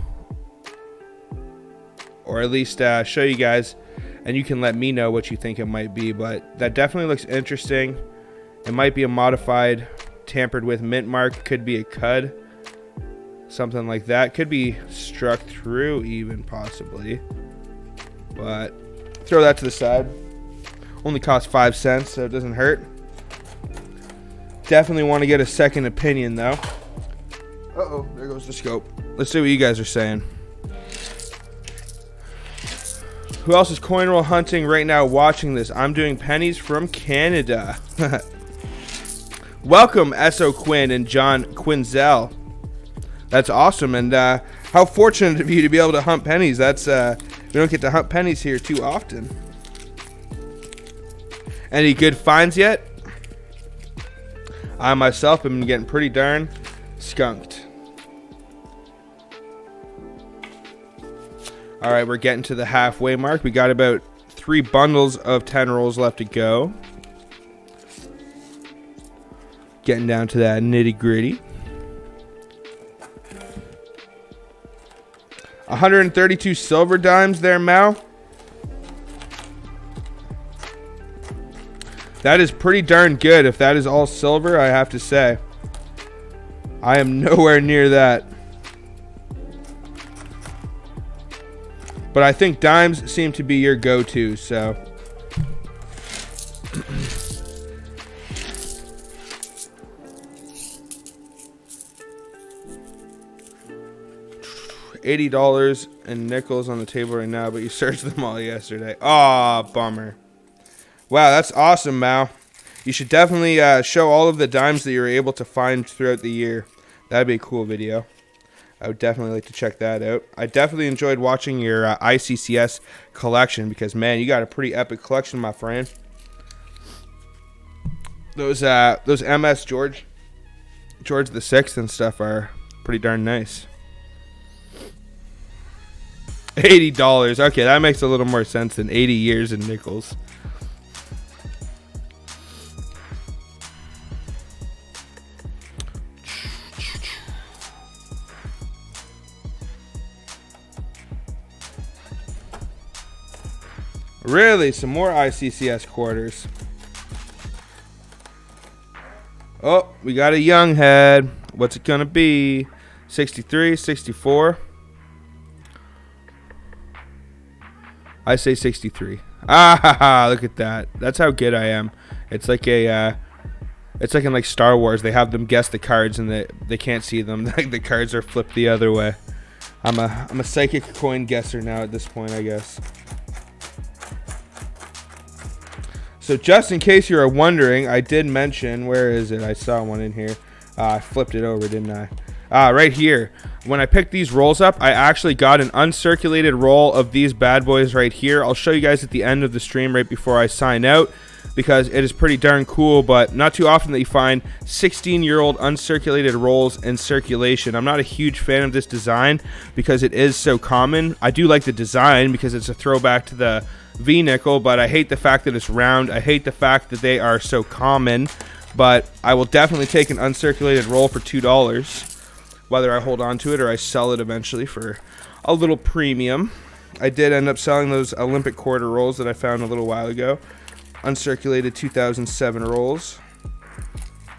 or at least show you guys, and you can let me know what you think it might be. But that definitely looks interesting. It might be a modified tampered with mint mark. Could be a cud. Something like that. Could be struck through even, possibly. But throw that to the side. Only costs 5 cents, so it doesn't hurt. Definitely want to get a second opinion, though. Uh-oh, there goes the scope. Let's see what you guys are saying. Who else is coin roll hunting right now watching this? I'm doing pennies from Canada. Welcome, S.O. Quinn and John Quinzel. That's awesome, and how fortunate of you to be able to hunt pennies. That's we don't get to hunt pennies here too often. Any good finds yet? I myself have been getting pretty darn skunked. All right, we're getting to the halfway mark. We got about 3 bundles of 10 rolls left to go. Getting down to that nitty gritty. 132 silver dimes there, Mao. That is pretty darn good. If that is all silver, I have to say. I am nowhere near that. But I think dimes seem to be your go-to, so. $80 in nickels on the table right now, but you searched them all yesterday. Aw, bummer. Wow, that's awesome, Mao. You should definitely show all of the dimes that you were able to find throughout the year. That'd be a cool video. I would definitely like to check that out. I definitely enjoyed watching your ICCS collection because, man, you got a pretty epic collection, my friend. Those MS George the Sixth and stuff are pretty darn nice. $80. Okay, that makes a little more sense than 80 years in nickels. Really? Some more ICCS quarters. Oh, we got a young head. What's it going to be? 63, 64. I say 63. Ah, look at that. That's how good I am. It's like a it's like in like Star Wars, they have them guess the cards and they can't see them. Like the cards are flipped the other way. I'm a psychic coin guesser now at this point, I guess. So just in case you are wondering, I did mention, where is it? I saw one in here. I flipped it over, didn't I? Right here. When I picked these rolls up, I actually got an uncirculated roll of these bad boys right here. I'll show you guys at the end of the stream right before I sign out because it is pretty darn cool, but not too often that you find 16-year-old uncirculated rolls in circulation. I'm not a huge fan of this design because it is so common. I do like the design because it's a throwback to the V-nickel, but I hate the fact that it's round. I hate the fact that they are so common, but I will definitely take an uncirculated roll for $2, whether I hold on to it or I sell it eventually for a little premium. I did end up selling those Olympic quarter rolls that I found a little while ago. Uncirculated 2007 rolls.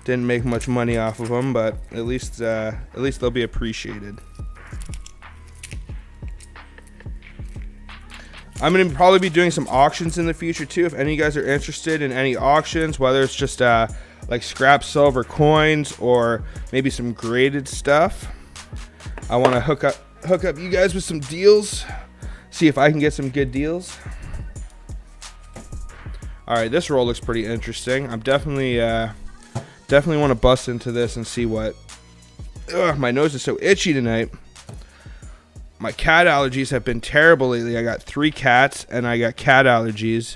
Didn't make much money off of them, but at least they'll be appreciated. I'm going to probably be doing some auctions in the future too. If any of you guys are interested in any auctions, whether it's just like scrap silver coins or maybe some graded stuff, I want to hook up you guys with some deals. See if I can get some good deals. All right, this roll looks pretty interesting. I'm definitely want to bust into this and see what. Ugh, my nose is so itchy tonight. My cat allergies have been terrible lately. I got 3 cats and I got cat allergies.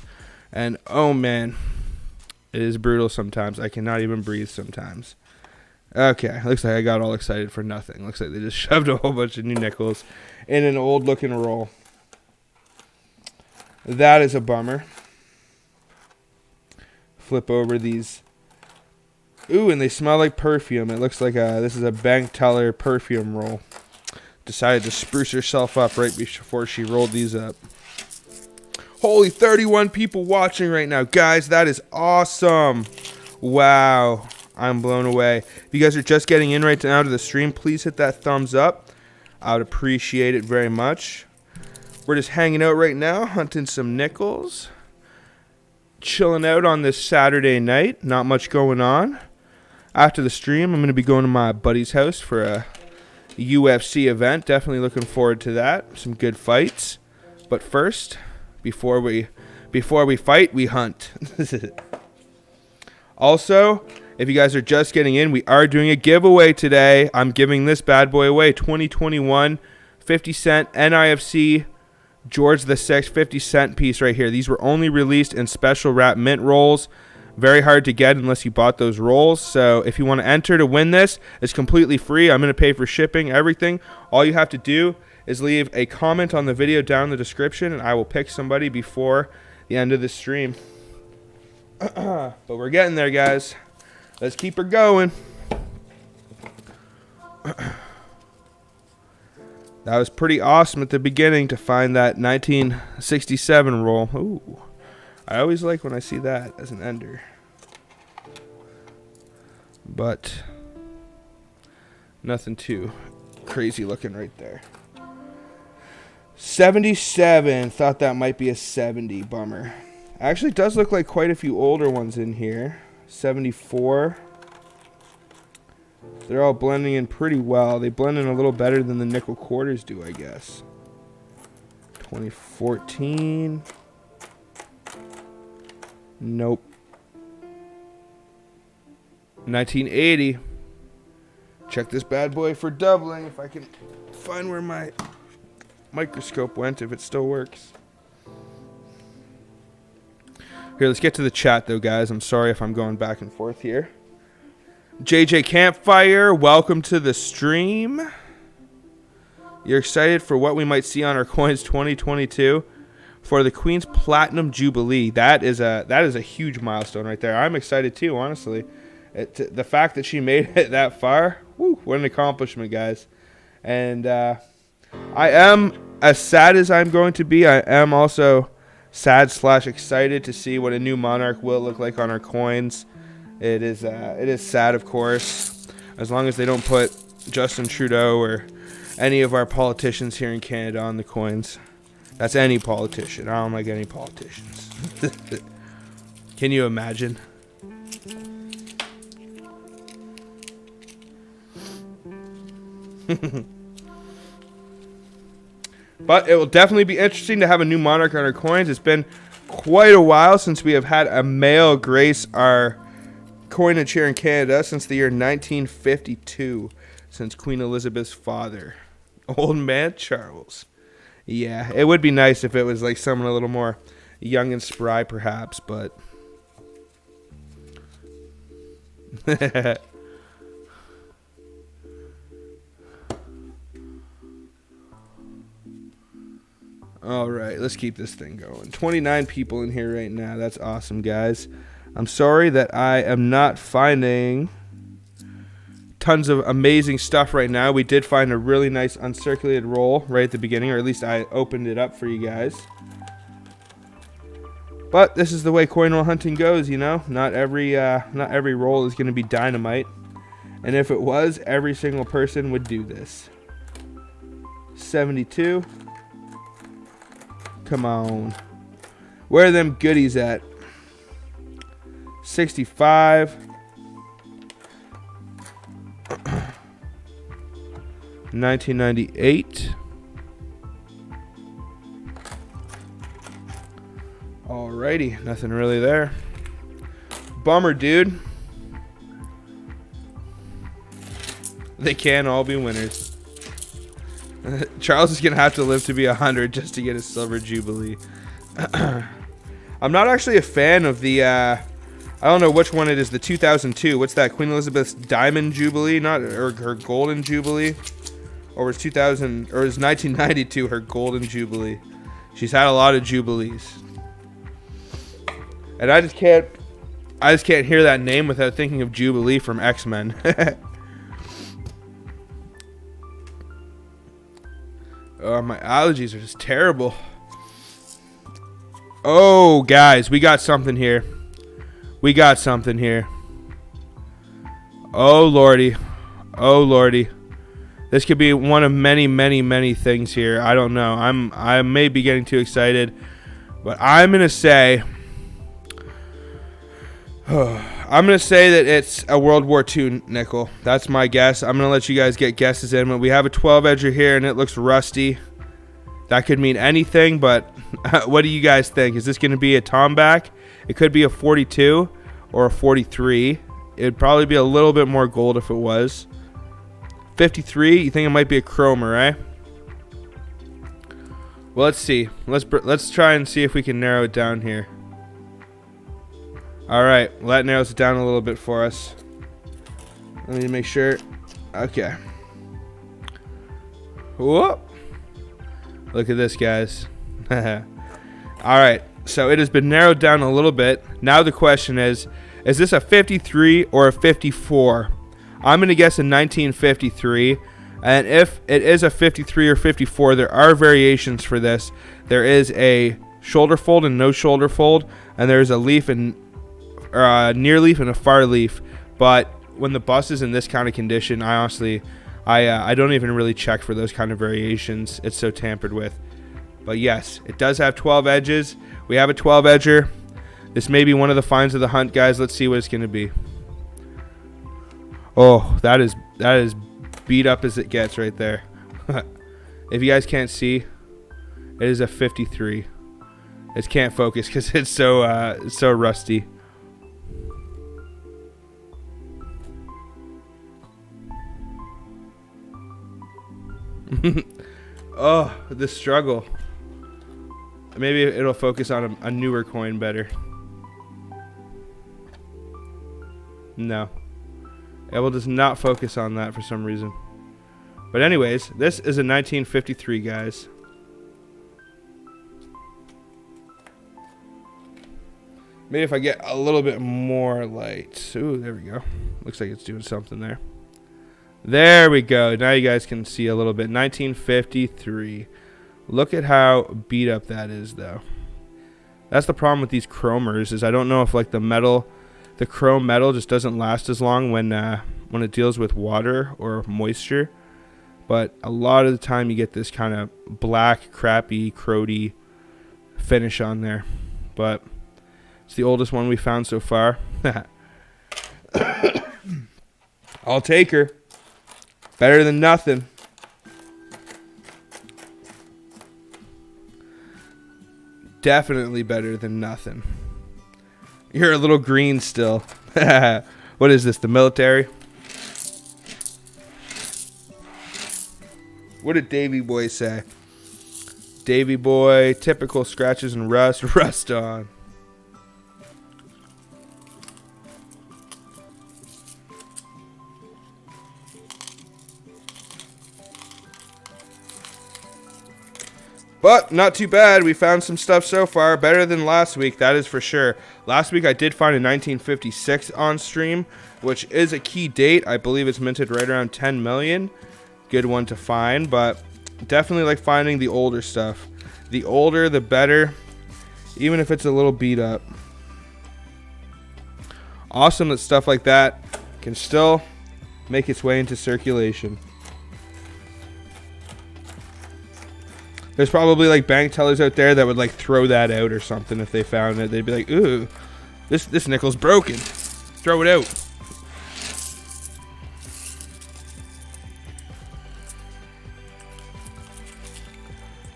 And oh man, it is brutal sometimes. I cannot even breathe sometimes. Okay, looks like I got all excited for nothing. Looks like they just shoved a whole bunch of new nickels in an old looking roll. That is a bummer. Flip over these. Ooh, and they smell like perfume. It looks like this is a bank teller perfume roll. Decided to spruce herself up right before she rolled these up. Holy 31 people watching right now. Guys, that is awesome. Wow. I'm blown away. If you guys are just getting in right now to the stream, please hit that thumbs up. I would appreciate it very much. We're just hanging out right now, hunting some nickels. Chilling out on this Saturday night. Not much going on. After the stream, I'm going to be going to my buddy's house for a UFC event. Definitely looking forward to that. Some good fights. But first, before we fight, we hunt. Also, if you guys are just getting in, we are doing a giveaway today. I'm giving this bad boy away. 2021 50 cent NIFC George VI 50 cent piece right here. These were only released in special wrap mint rolls. Very hard to get unless you bought those rolls. So if you want to enter to win this, it's completely free. I'm going to pay for shipping, everything. All you have to do is leave a comment on the video down in the description, and I will pick somebody before the end of the stream. But we're getting there, guys. Let's keep her going. That was pretty awesome at the beginning to find that 1967 roll. Ooh. I always like when I see that as an ender. But nothing too crazy looking right there. 77. Thought that might be a 70. Bummer. Actually, it does look like quite a few older ones in here. 74. They're all blending in pretty well. They blend in a little better than the nickel quarters do, I guess. 2014. Nope. 1980. Check this bad boy for doubling. If I can find where my microscope went, if it still works. Here, let's get to the chat, though, guys. I'm sorry if I'm going back and forth here. JJ Campfire, welcome to the stream. You're excited for what we might see on our coins 2022 for the Queen's Platinum Jubilee. That is a huge milestone right there. I'm excited too, honestly. The fact that she made it that far, woo, what an accomplishment, guys. And I am as sad as I'm going to be. I am also sad/excited to see what a new monarch will look like on our coins. It is sad, of course, as long as they don't put Justin Trudeau or any of our politicians here in Canada on the coins. That's any politician. I don't like any politicians. Can you imagine? But it will definitely be interesting to have a new monarch on our coins. It's been quite a while since we have had a male grace our coinage here in Canada, since the year 1952, since Queen Elizabeth's father, Old Man Charles. Yeah, it would be nice if it was like someone a little more young and spry, perhaps, but all right, let's keep this thing going. 29 people in here right now. That's awesome, guys. I'm sorry that I am not finding tons of amazing stuff right now. We did find a really nice uncirculated roll right at the beginning, or at least I opened it up for you guys. But this is the way coin roll hunting goes, you know. Not every roll is going to be dynamite. And if it was, every single person would do this. 72. Come on. Where are them goodies at? 65. 1998. Alrighty, nothing really there. Bummer, dude. They can all be winners. Charles is going to have to live to be 100 just to get a silver jubilee. I'm not actually a fan of the, I don't know which one it is, the 2002. What's that, Queen Elizabeth's Diamond Jubilee, or her Golden Jubilee? Or was 2000, or was 1992 her Golden Jubilee? She's had a lot of jubilees. And I just can't hear that name without thinking of Jubilee from X-Men. Oh, my allergies are just terrible. Oh, guys, we got something here. We got something here. Oh lordy. Oh lordy. This could be one of many, many, many things here. I don't know. I may be getting too excited, but I'm gonna say that it's a World War II nickel. That's my guess. I'm gonna let you guys get guesses in. But we have a 12 edger here, and it looks rusty. That could mean anything, but what do you guys think? Is this gonna be a Tomback? It could be a 42 or a 43. It'd probably be a little bit more gold if it was. 53, you think it might be a chromer, eh? Well, let's see. Let's try and see if we can narrow it down here. All right, well, that narrows it down a little bit for us. Let me make sure. Okay. Whoop. Look at this, guys. All right, so it has been narrowed down a little bit. Now the question is this a 53 or a 54? I'm going to guess a 1953, and if it is a 53 or 54, there are variations for this. There is a shoulder fold and no shoulder fold, and there's a leaf and near leaf and a far leaf. But when the bus is in this kind of condition, I honestly, I don't even really check for those kind of variations. It's so tampered with. But yes, it does have 12 edges. We have a 12 edger. This may be one of the finds of the hunt, guys. Let's see what it's going to be. Oh, that is beat up as it gets right there. If you guys can't see, it is a 53. It can't focus because it's so rusty. Oh, the struggle. Maybe it'll focus on a newer coin better. No. Apple does not focus on that for some reason. But anyways, this is a 1953, guys. Maybe if I get a little bit more light. Ooh, there we go. Looks like it's doing something there. There we go. Now you guys can see a little bit. 1953. Look at how beat up that is, though. That's the problem with these chromers, is I don't know if like the metal... The chrome metal just doesn't last as long when it deals with water or moisture. But a lot of the time you get this kind of black, crappy, crody finish on there. But it's the oldest one we found so far. I'll take her. Better than nothing. Definitely better than nothing. You're a little green still. What is this, the military? What did Davy Boy say? Davy Boy, typical scratches and rust, rust on. But not too bad. We found some stuff so far. Better than last week, that is for sure. Last week I did find a 1956 on stream, which is a key date. I believe it's minted right around 10 million. Good one to find, but definitely like finding the older stuff. The older, the better, even if it's a little beat up. Awesome that stuff like that can still make its way into circulation. There's probably like bank tellers out there that would like throw that out or something if they found it. They'd be like, ooh, this nickel's broken. Throw it out.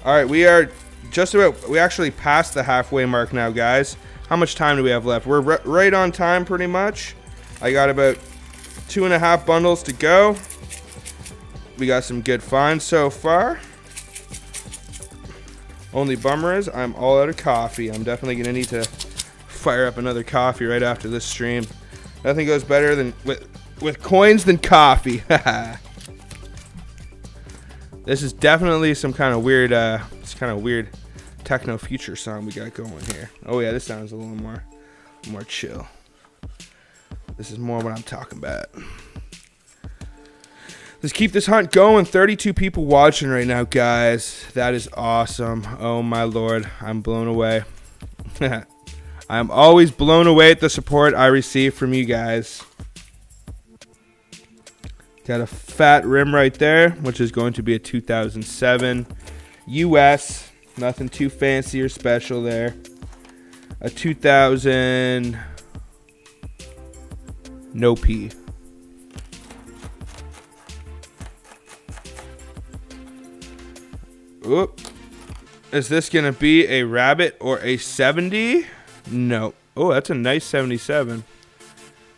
Alright, we are just about, we actually passed the halfway mark now, guys. How much time do we have left? We're right on time pretty much. I got about 2.5 bundles to go. We got some good finds so far. Only bummer is I'm all out of coffee. I'm definitely going to need to fire up another coffee right after this stream. Nothing goes better than with coins than coffee. This is definitely some kind of weird techno future song we got going here. Oh yeah, this sounds a little more chill. This is more what I'm talking about. Let's keep this hunt going. 32 people watching right now, guys. That is awesome. Oh my lord, I'm blown away. I'm always blown away at the support I receive from you guys. Got a fat rim right there, which is going to be a 2007 US. Nothing too fancy or special there. A 2000 no P. Oop. Is this going to be a rabbit or a 70? No. Oh, that's a nice 77.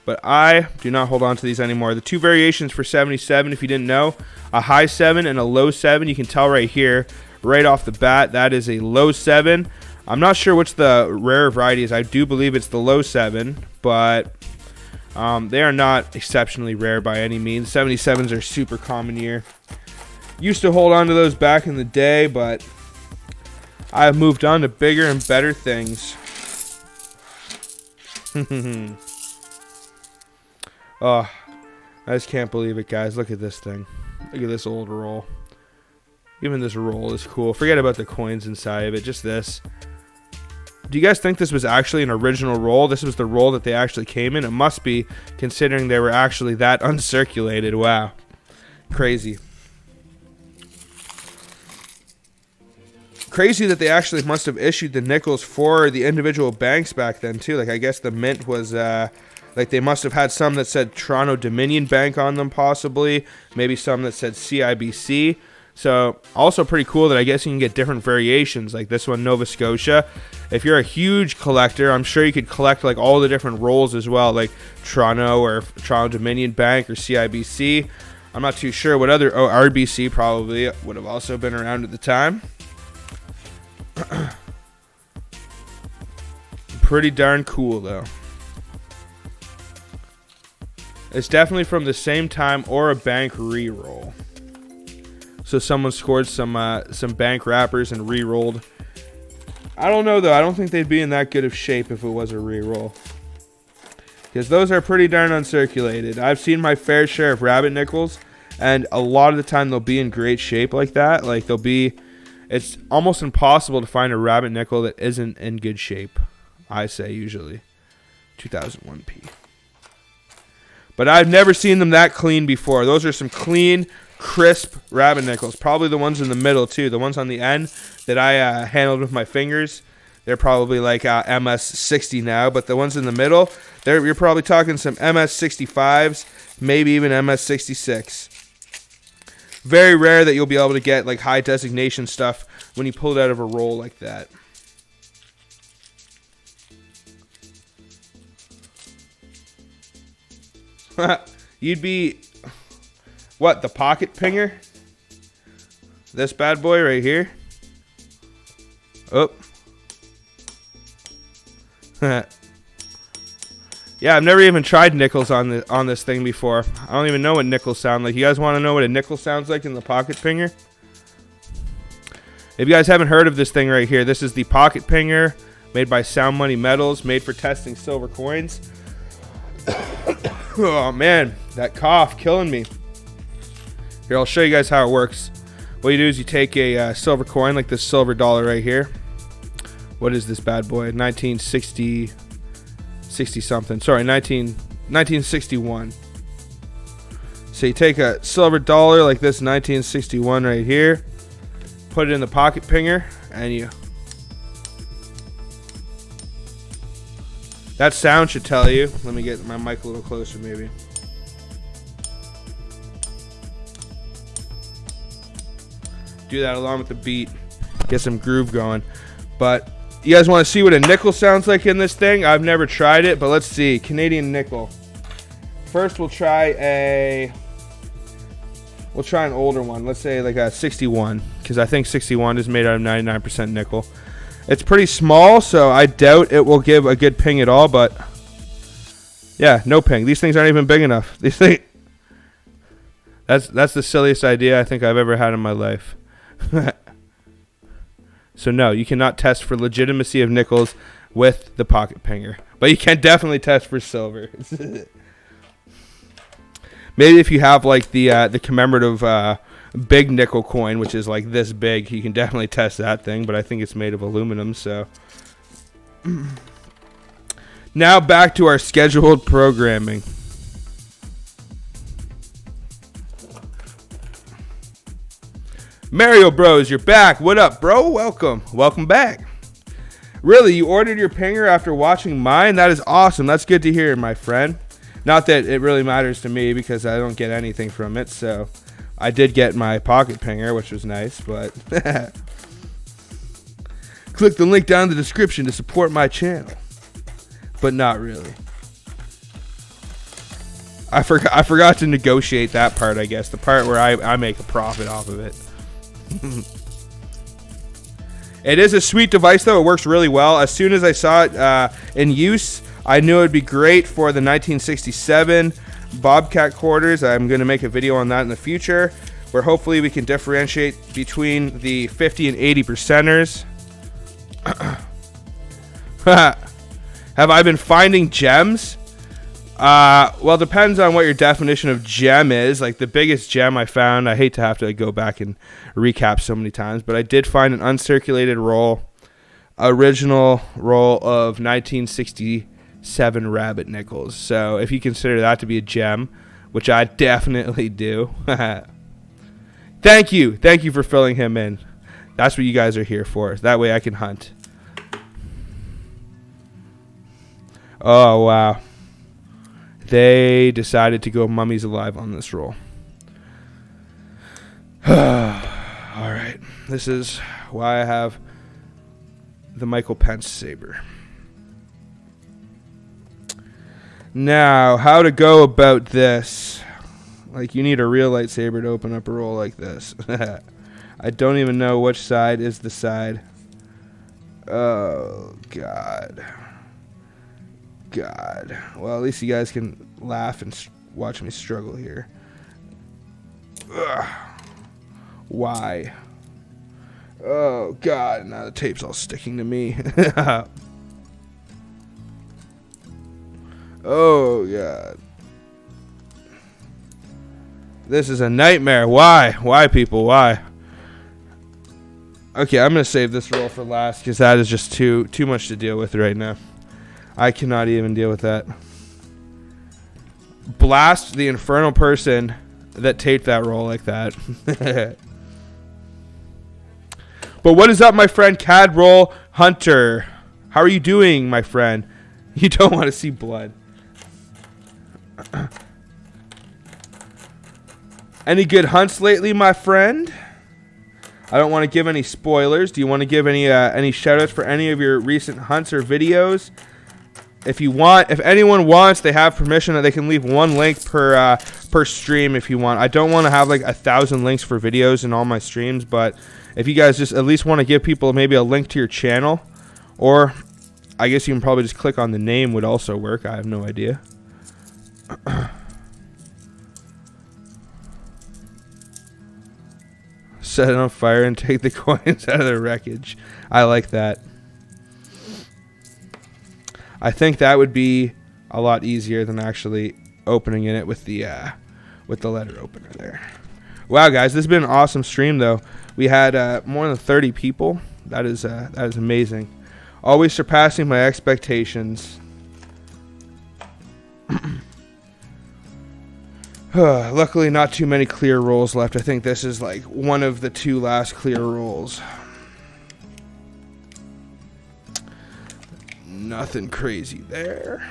But I do not hold on to these anymore. The two variations for 77, if you didn't know, a high 7 and a low 7. You can tell right here, right off the bat, that is a low 7. I'm not sure which the rare variety is. I do believe it's the low 7, but they are not exceptionally rare by any means. 77s are super common here. Used to hold on to those back in the day, but I've moved on to bigger and better things. Oh, I just can't believe it, guys. Look at this thing. Look at this old roll. Even this roll is cool. Forget about the coins inside of it. Just this. Do you guys think this was actually an original roll? This was the roll that they actually came in? It must be, considering they were actually that uncirculated. Wow. Crazy. Crazy that they actually must have issued the nickels for the individual banks back then too. Like, I guess the mint was like, they must have had some that said Toronto Dominion Bank on them, possibly. Maybe some that said CIBC. So also pretty cool that I guess you can get different variations, like this one, Nova Scotia. If you're a huge collector, I'm sure you could collect like all the different rolls as well, like Toronto or Toronto Dominion Bank or CIBC. I'm not too sure what other, RBC probably would have also been around at the time. Pretty darn cool though. It's definitely from the same time or a bank re-roll. So someone scored some bank wrappers and re-rolled. I don't know though. I don't think they'd be in that good of shape if it was a re-roll, because those are pretty darn uncirculated. I've seen my fair share of rabbit nickels, and a lot of the time they'll be in great shape like that. Like they'll be. It's almost impossible to find a rabbit nickel that isn't in good shape, I say usually. 2001p. But I've never seen them that clean before. Those are some clean, crisp rabbit nickels. Probably the ones in the middle too. The ones on the end that I handled with my fingers, they're probably like MS60 now. But the ones in the middle, you're probably talking some MS65s, maybe even MS66. Very rare that you'll be able to get like high designation stuff when you pull it out of a roll like that. You'd be, what, the pocket pinger? This bad boy right here. Oh. Yeah, I've never even tried nickels on this thing before. I don't even know what nickels sound like. You guys want to know what a nickel sounds like in the pocket pinger? If you guys haven't heard of this thing right here, this is the pocket pinger made by Sound Money Metals, made for testing silver coins. Oh man, that cough killing me. Here, I'll show you guys how it works. What you do is you take a silver coin, like this silver dollar right here. What is this bad boy? 1960 something. Sorry, 1961. So you take a silver dollar like this 1961 right here, put it in the pocket pinger, and you. That sound should tell you. Let me get my mic a little closer, maybe. Do that along with the beat. Get some groove going. But you guys want to see what a nickel sounds like in this thing? I've never tried it, but let's see. Canadian nickel. First, we'll try an older one. Let's say like a 61, because I think 61 is made out of 99% nickel. It's pretty small, so I doubt it will give a good ping at all, but yeah, no ping. These things aren't even big enough. These things. That's the silliest idea I think I've ever had in my life. So no, you cannot test for legitimacy of nickels with the pocket pinger, but you can definitely test for silver. Maybe if you have like the commemorative big nickel coin, which is like this big, you can definitely test that thing, but I think it's made of aluminum. So now back to our scheduled programming. Mario Bros, you're back. What up, bro? Welcome back. Really, you ordered your pinger after watching mine? That is awesome. That's good to hear, my friend. Not that it really matters to me because I don't get anything from it. So I did get my pocket pinger, which was nice, but click the link down in the description to support my channel. But not really. I forgot to negotiate that part, I guess. The part where I make a profit off of it. It is a sweet device, though. It works really well. As soon as I saw it in use, I knew it would be great for the 1967 Bobcat quarters. I'm going to make a video on that in the future, where hopefully we can differentiate between the 50 and 80 percenters. Have I been finding gems? Well, it depends on what your definition of gem is. Like the biggest gem I found, I hate to have to go back and recap so many times, but I did find an uncirculated roll, original roll of 1967 rabbit nickels. So if you consider that to be a gem, which I definitely do, thank you for filling him in. That's what you guys are here for. That way I can hunt. Oh, wow. They decided to go mummies alive on this roll. Alright. This is why I have the Michael Pence saber. Now, how to go about this. Like, you need a real lightsaber to open up a roll like this. I don't even know which side is the side. Oh, God. Well, at least you guys can laugh and watch me struggle here. Ugh. Why? Oh, God. Now the tape's all sticking to me. Oh, God. This is a nightmare. Why? Why, people? Why? Okay, I'm going to save this roll for last because that is just too much to deal with right now. I cannot even deal with that. Blast the infernal person that taped that roll like that. But what is up, my friend Cadroll Hunter? How are you doing, my friend? You don't want to see blood. Any good hunts lately, my friend? I don't want to give any spoilers. Do you want to give any shout-outs for any of your recent hunts or videos? If anyone wants, they have permission that they can leave one link per stream if you want. I don't want to have like 1,000 links for videos in all my streams, but if you guys just at least want to give people maybe a link to your channel, or I guess you can probably just click on the name would also work. I have no idea. Set it on fire and take the coins out of the wreckage. I like that. I think that would be a lot easier than actually opening it with the letter opener there. Wow, guys, this has been an awesome stream, though. We had more than 30 people. That is amazing. Always surpassing my expectations. Luckily, not too many clear rolls left. I think this is like one of the 2 last clear rolls. Nothing crazy there.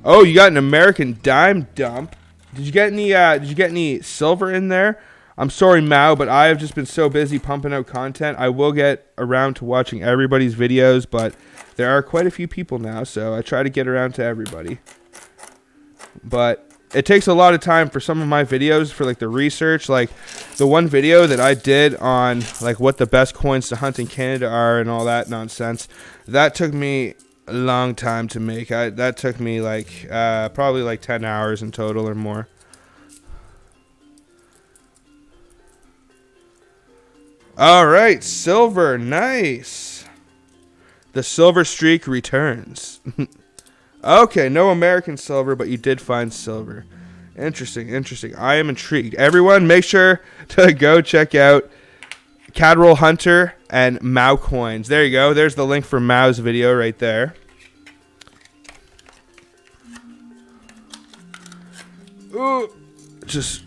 Oh, you got an American dime dump. Did you get any silver in there? I'm sorry, Mao, but I have just been so busy pumping out content. I will get around to watching everybody's videos, but there are quite a few people now, so I try to get around to everybody. But it takes a lot of time for some of my videos for like the research. Like the one video that I did on like what the best coins to hunt in Canada are and all that nonsense, that took me a long time to make. That took me like probably like 10 hours in total or more. All right, silver, nice. The silver streak returns. Okay, no American silver, but you did find silver. Interesting. I am intrigued. Everyone, make sure to go check out Cadroll Hunter and Mao Coins. There you go. There's the link for Mao's video right there. Ooh, just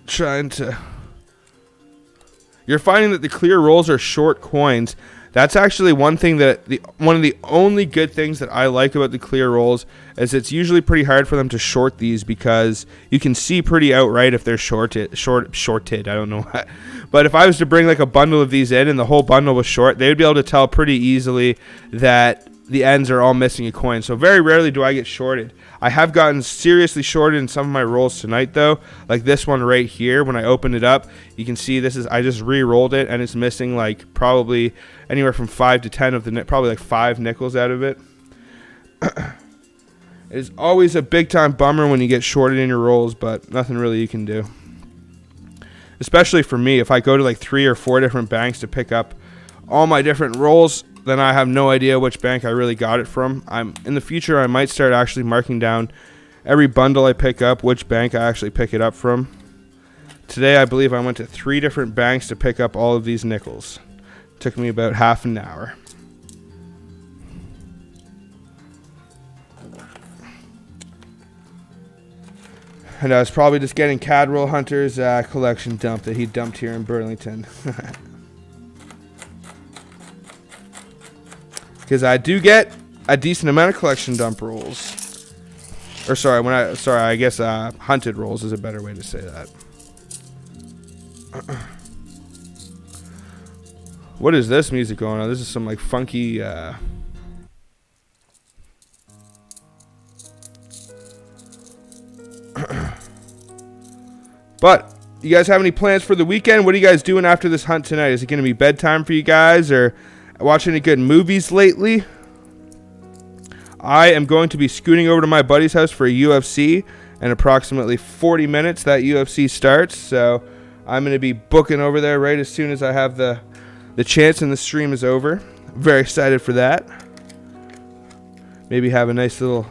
trying to... You're finding that the clear rolls are short coins. That's actually one thing that one of the only good things that I like about the clear rolls is it's usually pretty hard for them to short these because you can see pretty outright if they're shorted. I don't know what. But if I was to bring like a bundle of these in and the whole bundle was short, they would be able to tell pretty easily that the ends are all missing a coin. So very rarely do I get shorted. I have gotten seriously shorted in some of my rolls tonight though. Like this one right here, when I opened it up, you can see I just re-rolled it and it's missing like probably anywhere from 5 to 10 of the, probably like 5 nickels out of it. It is always a big time bummer when you get shorted in your rolls, but nothing really you can do. Especially for me, if I go to like 3 or 4 different banks to pick up all my different rolls, then I have no idea which bank I really got it from. In the future, I might start actually marking down every bundle I pick up, which bank I actually pick it up from. Today, I believe I went to 3 different banks to pick up all of these nickels. Took me about half an hour. And I was probably just getting Cadwell Hunter's collection dump that he dumped here in Burlington. Because I do get a decent amount of collection dump rolls. Or I guess hunted rolls is a better way to say that. What is this music going on? This is some like funky But you guys have any plans for the weekend? What are you guys doing after this hunt tonight? Is it going to be bedtime for you guys, or watching any good movies lately? I am going to be scooting over to my buddy's house for a UFC in approximately 40 minutes. That UFC starts, so I'm going to be booking over there right as soon as I have the chance and the stream is over. Very excited for that. Maybe have a nice little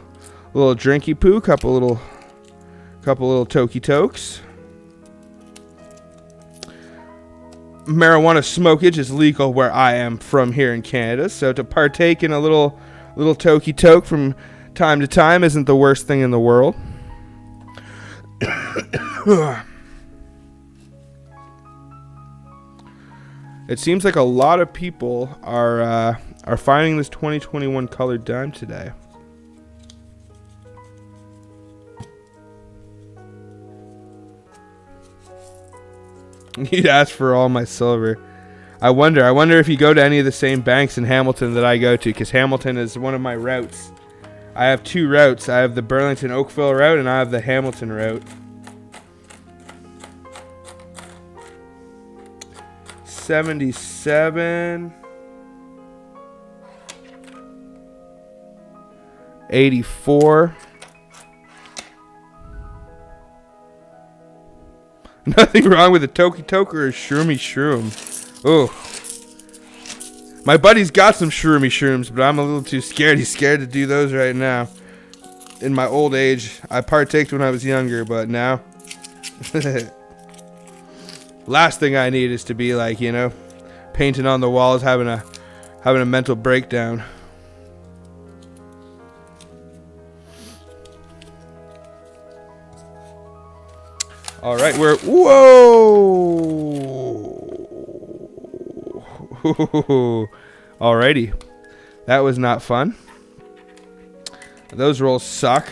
drinky poo, couple little toky tokes. Marijuana smokage is legal where I am from here in Canada, so to partake in a little toky toke from time to time isn't the worst thing in the world. It seems like a lot of people are finding this 2021 colored dime today. You'd ask for all my silver. I wonder if you go to any of the same banks in Hamilton that I go to, because Hamilton is one of my routes. I have 2 routes. I have the Burlington Oakville route and I have the Hamilton route. 77, 84. Nothing wrong with a Toky Toke or a Shroomy Shroom. Oh. My buddy's got some Shroomy Shrooms, but I'm a little too scared. He's scared to do those right now. In my old age, I partaked when I was younger, but now... Last thing I need is to be like, painting on the walls, having a mental breakdown. All right, whoa! Alrighty, that was not fun. Those rolls suck,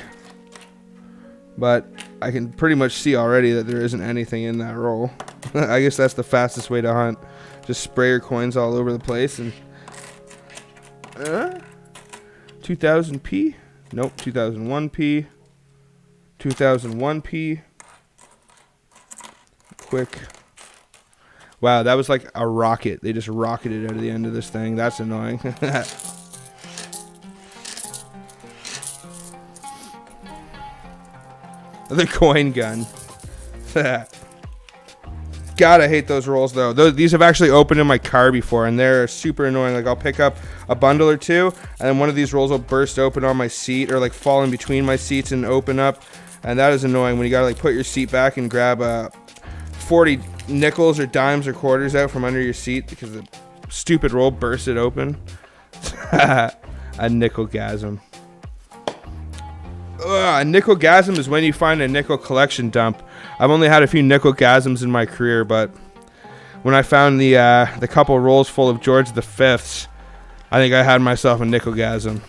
but I can pretty much see already that there isn't anything in that roll. I guess that's the fastest way to hunt. Just spray your coins all over the place and 2000p? Nope, 2001p. 2001p. Quick. Wow, that was like a rocket. They just rocketed out of the end of this thing. That's annoying. The coin gun. God, I hate those rolls though. These have actually opened in my car before, and they're super annoying. Like I'll pick up a bundle or two, and then one of these rolls will burst open on my seat, or like fall in between my seats and open up, and that is annoying when you gotta like put your seat back and grab 40 nickels or dimes or quarters out from under your seat because the stupid roll burst it open. A nickelgasm. A nickelgasm is when you find a nickel collection dump. I've only had a few nickel-gasms in my career, but when I found the couple rolls full of George V, I think I had myself a nickel-gasm.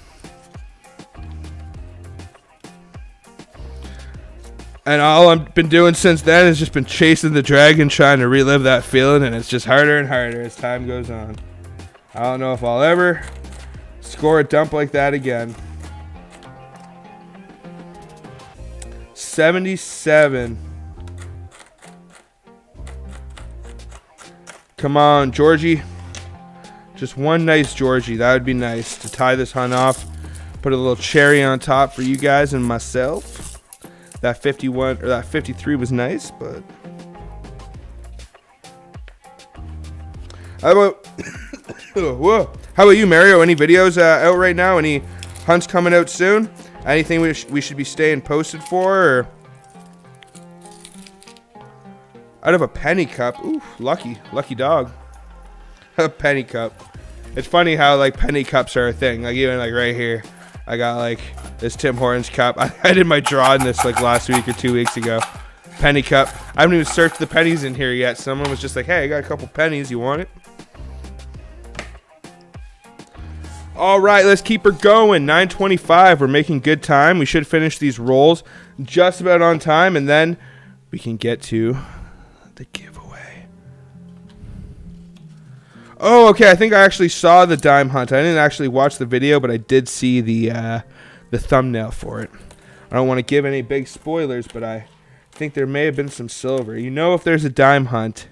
And all I've been doing since then has just been chasing the dragon, trying to relive that feeling, and it's just harder and harder as time goes on. I don't know if I'll ever score a dump like that again. 77. Come on, Georgie. Just one nice Georgie. That would be nice to tie this hunt off. Put a little cherry on top for you guys and myself. That 51 or that 53 was nice, but how about whoa? How about you, Mario? Any videos out right now? Any hunts coming out soon? Anything we should be staying posted for? Or out of a penny cup? Ooh, lucky dog. A penny cup. It's funny how like penny cups are a thing. Like even like right here, I got like this Tim Hortons cup. I did my draw in this like last week or 2 weeks ago. Penny cup. I haven't even searched the pennies in here yet. Someone was just like, hey, I got a couple pennies. You want it? All right, let's keep her going. 9:25. We're making good time. We should finish these rolls just about on time, and then we can get to the giveaway. Oh, okay. I think I actually saw the dime hunt. I didn't actually watch the video, but I did see the thumbnail for it. I don't want to give any big spoilers, but I think there may have been some silver. You know, if there's a dime hunt,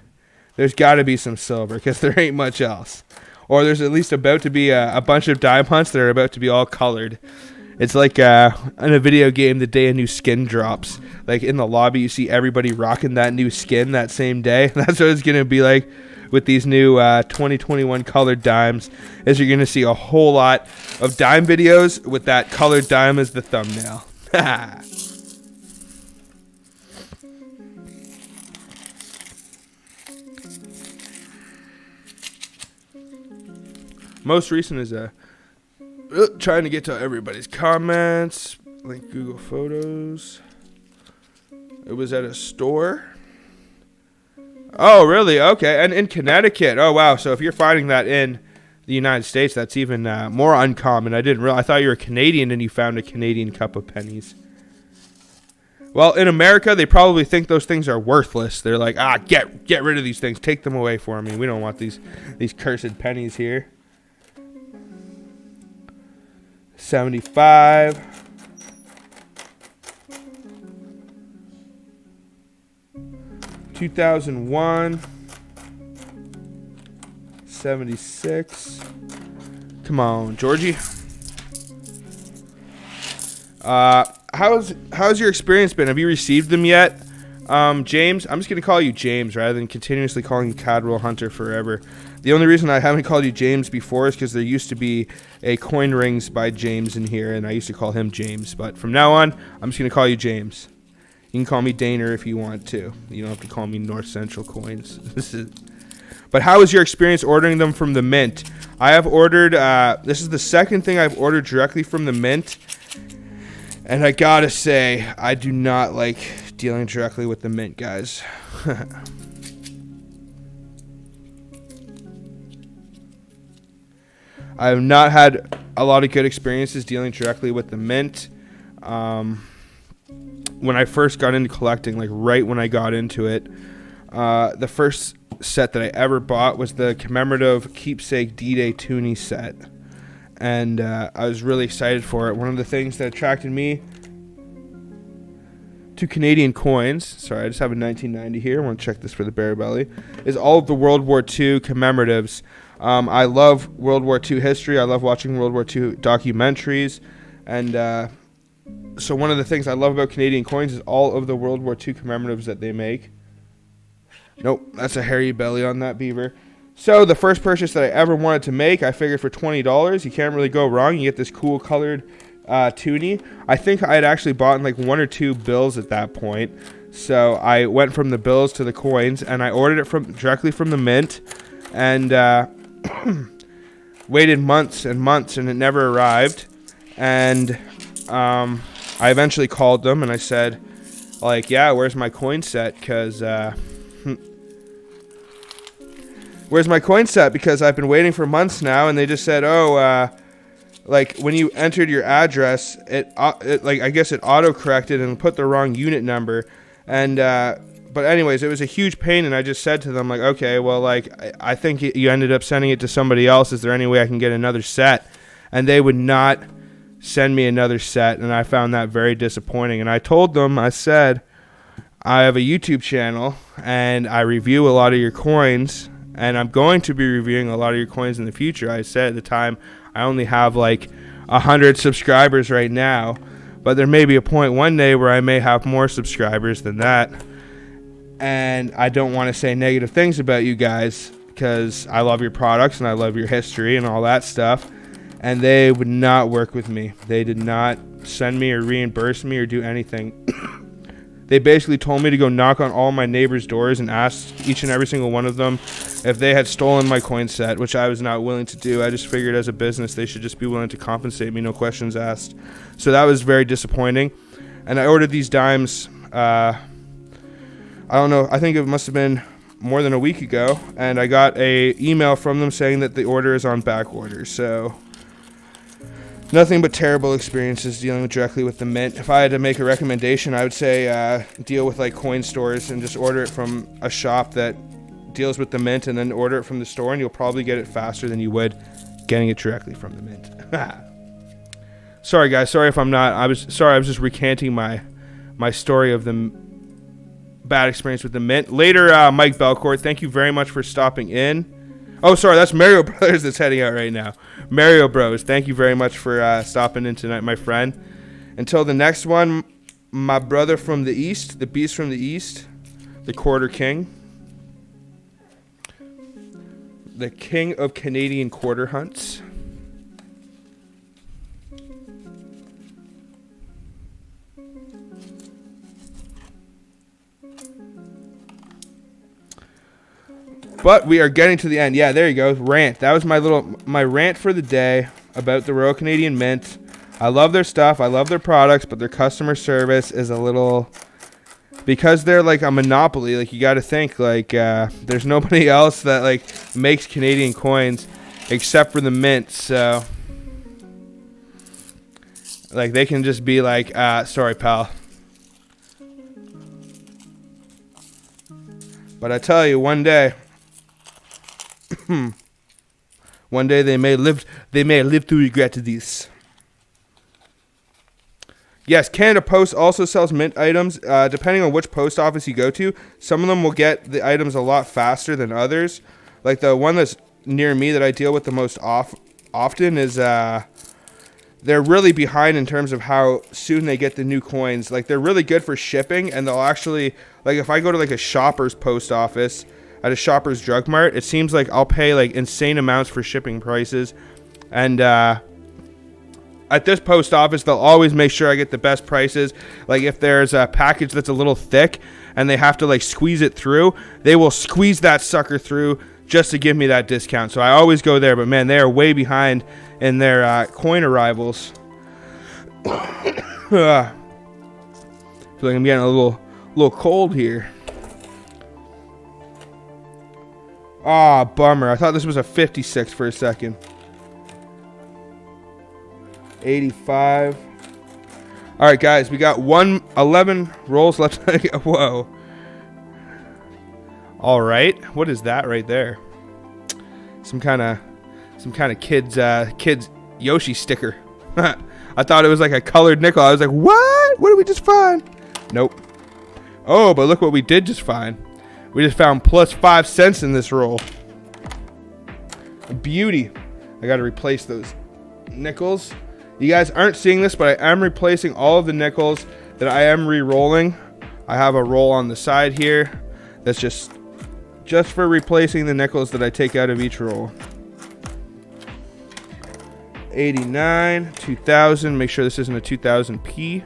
there's got to be some silver because there ain't much else. Or there's at least about to be a bunch of dime hunts that are about to be all colored. It's like in a video game the day a new skin drops. Like in the lobby, you see everybody rocking that new skin that same day. That's what it's going to be like with these new 2021 colored dimes, is you're going to see a whole lot of dime videos with that colored dime as the thumbnail. Most recent is trying to get to everybody's comments. Link Google Photos. It was at a store. Oh, really? Okay. And in Connecticut. Oh, wow. So if you're finding that in the United States, that's even more uncommon. I didn't realize. I thought you were Canadian and you found a Canadian cup of pennies. Well, in America, they probably think those things are worthless. They're like, get rid of these things. Take them away for me. We don't want these cursed pennies here. 75. 2001. 76. Come on, Georgie. How's your experience been? Have you received them yet? James, I'm just going to call you James rather than continuously calling you Cadwell Hunter forever. The only reason I haven't called you James before is because there used to be a coin rings by James in here, and I used to call him James. But from now on, I'm just going to call you James. You can call me Daner if you want to. You don't have to call me North Central Coins. But how was your experience ordering them from the Mint? I have ordered, this is the second thing I've ordered directly from the Mint. And I gotta say, I do not like dealing directly with the Mint, guys. I have not had a lot of good experiences dealing directly with the Mint. When I first got into collecting, like right when I got into it, the first set that I ever bought was the commemorative keepsake D-Day Toonie set. And I was really excited for it. One of the things that attracted me to Canadian coins, sorry, I just have a 1990 here, I want to check this for the Bear Belly, is all of the World War II commemoratives. I love World War II history. I love watching World War II documentaries. And so one of the things I love about Canadian coins is all of the World War II commemoratives that they make. Nope, that's a hairy belly on that beaver. So the first purchase that I ever wanted to make, I figured for $20, you can't really go wrong. You get this cool colored toonie. I think I had actually bought like 1 or 2 bills at that point. So I went from the bills to the coins, and I ordered it directly from the Mint, and waited months and months, and it never arrived. And I eventually called them, and I said, like, yeah, where's my coin set? Because, where's my coin set? Because I've been waiting for months now, and they just said, oh, like, when you entered your address, it like, I guess it auto-corrected and put the wrong unit number. And, but anyways, it was a huge pain, and I just said to them, like, okay, well, like, I think you ended up sending it to somebody else. Is there any way I can get another set? And they would not send me another set, and I found that very disappointing. And I told them, I said, I have a YouTube channel, and I review a lot of your coins, and I'm going to be reviewing a lot of your coins in the future. I said at the time, I only have like 100 subscribers right now, but there may be a point one day where I may have more subscribers than that. And I don't want to say negative things about you guys, because I love your products and I love your history and all that stuff. And they would not work with me. They did not send me or reimburse me or do anything. They basically told me to go knock on all my neighbors' doors and ask each and every single one of them if they had stolen my coin set, which I was not willing to do. I just figured as a business they should just be willing to compensate me, no questions asked. So that was very disappointing. And I ordered these dimes, I don't know, I think it must have been more than a week ago, and I got a email from them saying that the order is on back order. So nothing but terrible experiences dealing directly with the mint. If I had to make a recommendation, I would say deal with like coin stores and just order it from a shop that deals with the mint, and then order it from the store, and you'll probably get it faster than you would getting it directly from the mint. Sorry guys, sorry if I'm not, I was just recanting my story of the bad experience with the mint. Later, Mike Belcourt, thank you very much for stopping in. Oh, sorry, that's Mario Brothers that's heading out right now. Mario Bros, thank you very much for stopping in tonight, my friend. Until the next one, my brother from the East, the beast from the East, the Quarter King, the king of Canadian quarter hunts. But we are getting to the end. Yeah, there you go. Rant. That was my rant for the day about the Royal Canadian Mint. I love their stuff. I love their products, but their customer service is a little, because they're like a monopoly. Like, you got to think like there's nobody else that like makes Canadian coins except for the Mint. So like they can just be like, sorry, pal. But I tell you, one day they may live to regret this. Yes, Canada Post also sells mint items. Depending on which post office you go to, some of them will get the items a lot faster than others. Like the one that's near me that I deal with the most often is they're really behind in terms of how soon they get the new coins. Like, they're really good for shipping, and they'll actually, like, if I go to like a Shoppers post office at a Shoppers Drug Mart, it seems like I'll pay like insane amounts for shipping prices. And at this post office, they'll always make sure I get the best prices. Like, if there's a package that's a little thick and they have to like squeeze it through, they will squeeze that sucker through just to give me that discount. So I always go there. But man, they are way behind in their coin arrivals. I feel like I'm getting a little cold here. Ah, bummer. I thought this was a 56 for a second. 85. All right, guys, we got 11 rolls left. Whoa. All right, what is that right there? Some kind of kids Yoshi sticker. I thought it was like a colored nickel. I was like, what? What did we just find? Nope. Oh, but look what we did just find. We just found plus 5 cents in this roll. A beauty. I got to replace those nickels. You guys aren't seeing this, but I am replacing all of the nickels that I am re-rolling. I have a roll on the side here that's just for replacing the nickels that I take out of each roll. 89, 2000. Make sure this isn't a 2000p.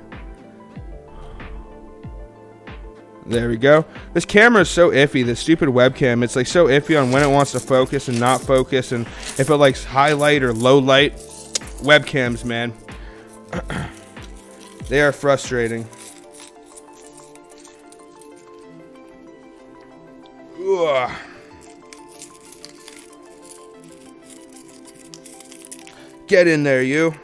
There we go. This camera is so iffy. This stupid webcam. It's like so iffy on when it wants to focus and not focus, and if it likes highlight or low light. Webcams, man. They are frustrating. Ugh. Get in there, you.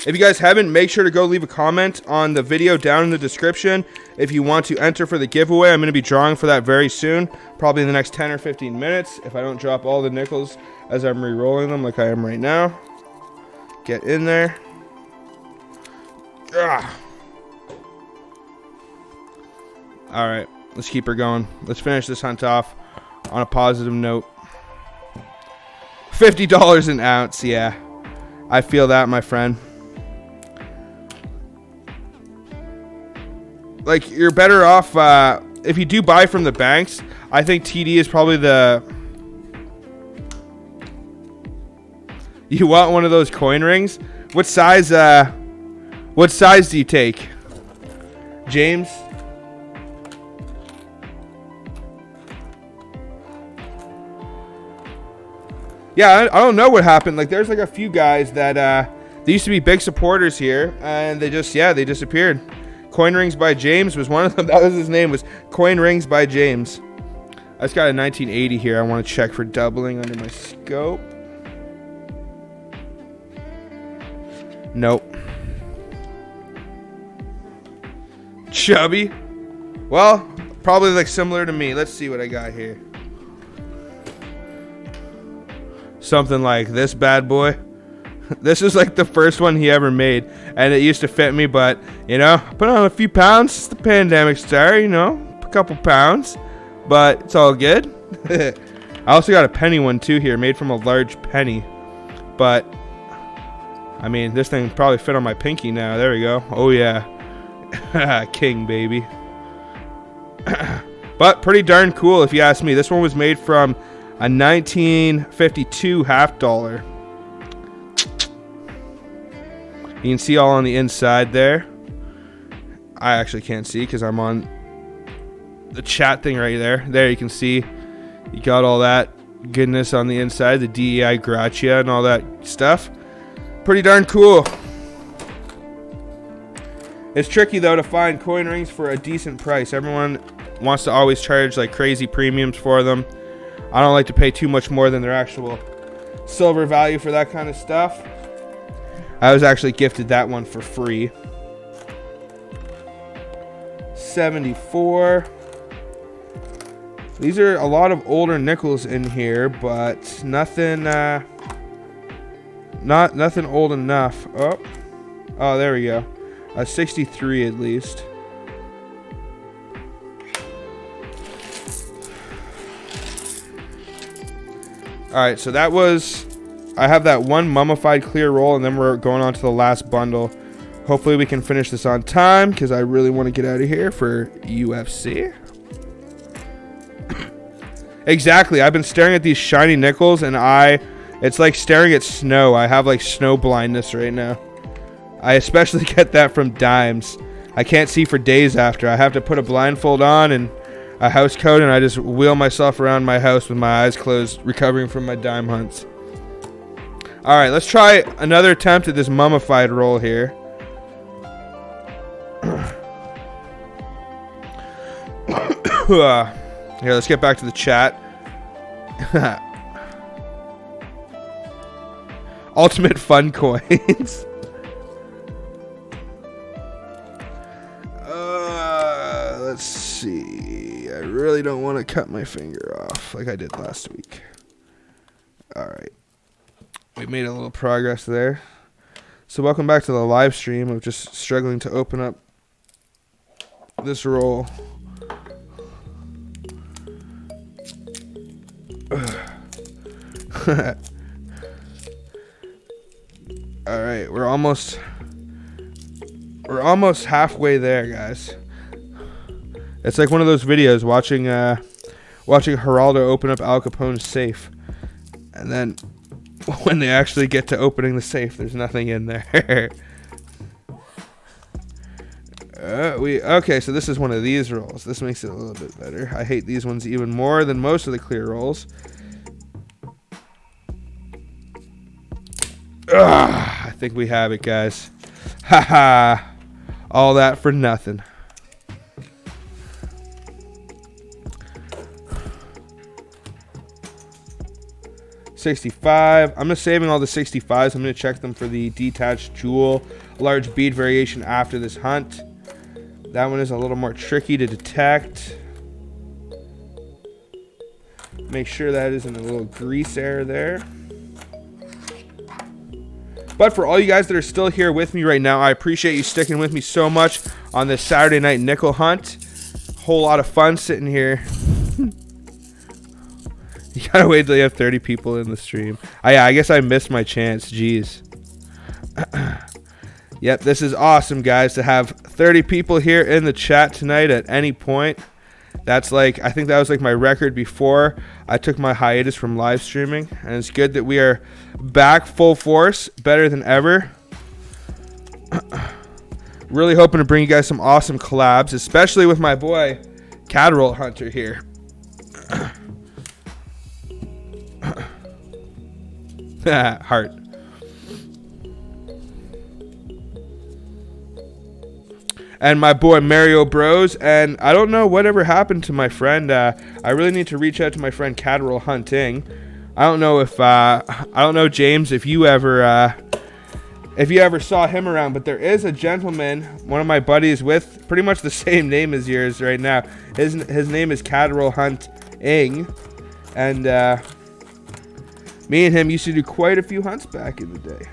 If you guys haven't, make sure to go leave a comment on the video down in the description if you want to enter for the giveaway. I'm going to be drawing for that very soon, probably in the next 10 or 15 minutes, if I don't drop all the nickels as I'm re-rolling them like I am right now. Get in there. Ugh. All right, let's keep her going. Let's finish this hunt off on a positive note. $50 an ounce, yeah. I feel that, my friend. Like, you're better off, if you do buy from the banks, I think TD is probably the... You want one of those coin rings? What size do you take? James? Yeah, I don't know what happened. Like, there's like a few guys that they used to be big supporters here, and they just, yeah, they disappeared. Coin Rings by James was one of them. That was his name, was Coin Rings by James. I just got a 1980 here. I want to check for doubling under my scope. Nope. Chubby. Well, probably like similar to me. Let's see what I got here. Something like this bad boy. This is like the first one he ever made, and it used to fit me, but you know, put on a few pounds. It's the pandemic star, you know, a couple pounds, but it's all good. I also got a penny one too here, made from a large penny, but I mean, this thing probably fit on my pinky now. There we go. Oh yeah. King, baby. But pretty darn cool if you ask me. This one was made from a 1952 half dollar. You can see all on the inside there. I actually can't see because I'm on the chat thing right there. There you can see you got all that goodness on the inside, the DEI Gratia and all that stuff. Pretty darn cool. It's tricky though to find coin rings for a decent price. Everyone wants to always charge like crazy premiums for them. I don't like to pay too much more than their actual silver value for that kind of stuff. I was actually gifted that one for free. 74. These are a lot of older nickels in here, but nothing nothing old enough. Oh, there we go. 63 at least. Alright, so that was... I have that one mummified clear roll, and then we're going on to the last bundle. Hopefully we can finish this on time, because I really want to get out of here for UFC. Exactly, I've been staring at these shiny nickels, and it's like staring at snow. I have like snow blindness right now. I especially get that from dimes. I can't see for days after. I have to put a blindfold on and a house coat, and I just wheel myself around my house with my eyes closed, recovering from my dime hunts. Alright, let's try another attempt at this mummified roll here. Here, let's get back to the chat. Ultimate fun coins. Let's see. I really don't want to cut my finger off like I did last week. Alright. We made a little progress there. So welcome back to the live stream of just struggling to open up this roll. Alright, we're almost halfway there, guys. It's like one of those videos watching Geraldo open up Al Capone's safe, and then when they actually get to opening the safe, there's nothing in there. Okay, so this is one of these rolls. This makes it a little bit better. I hate these ones even more than most of the clear rolls. I think we have it, guys. Haha. All that for nothing. 65. I'm just saving all the 65s. I'm going to check them for the detached jewel, large bead variation after this hunt. That one is a little more tricky to detect. Make sure that isn't a little grease error there. But for all you guys that are still here with me right now, I appreciate you sticking with me so much on this Saturday night nickel hunt. Whole lot of fun sitting here. You gotta wait till you have 30 people in the stream. Yeah, I guess I missed my chance. Jeez. Yep, this is awesome, guys, to have 30 people here in the chat tonight at any point. That's like, I think that was like my record before I took my hiatus from live streaming. And it's good that we are back full force, better than ever. Really hoping to bring you guys some awesome collabs, especially with my boy, Catarol Hunter here. Heart. And my boy Mario Bros. And I don't know whatever happened to my friend. I really need to reach out to my friend Catarol Hunting. I don't know if I don't know, James, if you ever saw him around, but there is a gentleman, one of my buddies with pretty much the same name as yours right now. His name is Catarol Hunting, and me and him used to do quite a few hunts back in the day.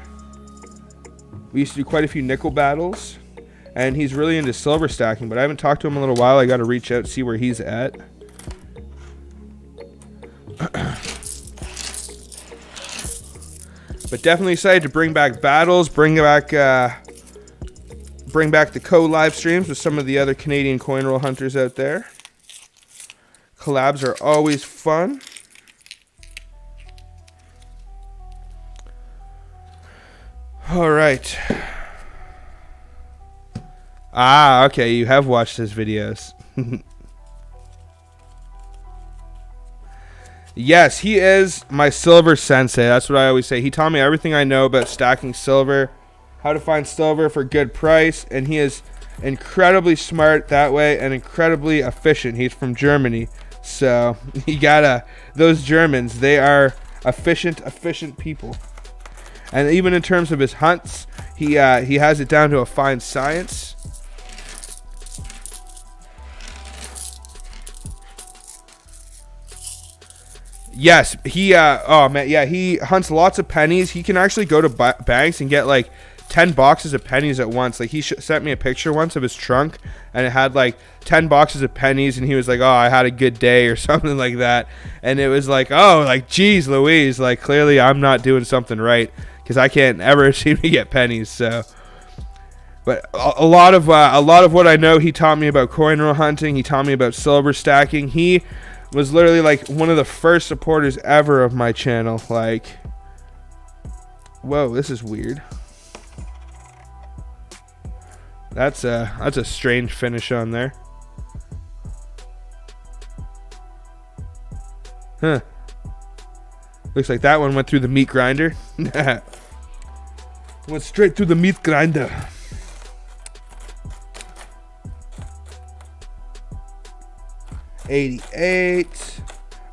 We used to do quite a few nickel battles. And he's really into silver stacking, but I haven't talked to him in a little while. I got to reach out, see where he's at. But definitely excited to bring back battles, bring back the co-live streams with some of the other Canadian coin roll hunters out there. Collabs are always fun. All right. Ah, okay, you have watched his videos. Yes, he is my silver sensei. That's what I always say. He taught me everything I know about stacking silver, how to find silver for good price, and he is incredibly smart that way and incredibly efficient. He's from Germany, so you gotta, those Germans, they are efficient people. And even in terms of his hunts, he has it down to a fine science. Yes, oh man, yeah, he hunts lots of pennies. He can actually go to banks and get like 10 boxes of pennies at once. Like he sent me a picture once of his trunk, and it had like 10 boxes of pennies, and he was like, "Oh, I had a good day," or something like that. And it was like, "Oh, like geez, Louise, like clearly I'm not doing something right because I can't ever seem to get pennies." So, but a lot of what I know, he taught me about coin roll hunting. He taught me about silver stacking. He was literally like one of the first supporters ever of my channel. Like, whoa, this is weird. That's a strange finish on there. Huh. Looks like that one went through the meat grinder. Went straight through the meat grinder. $88.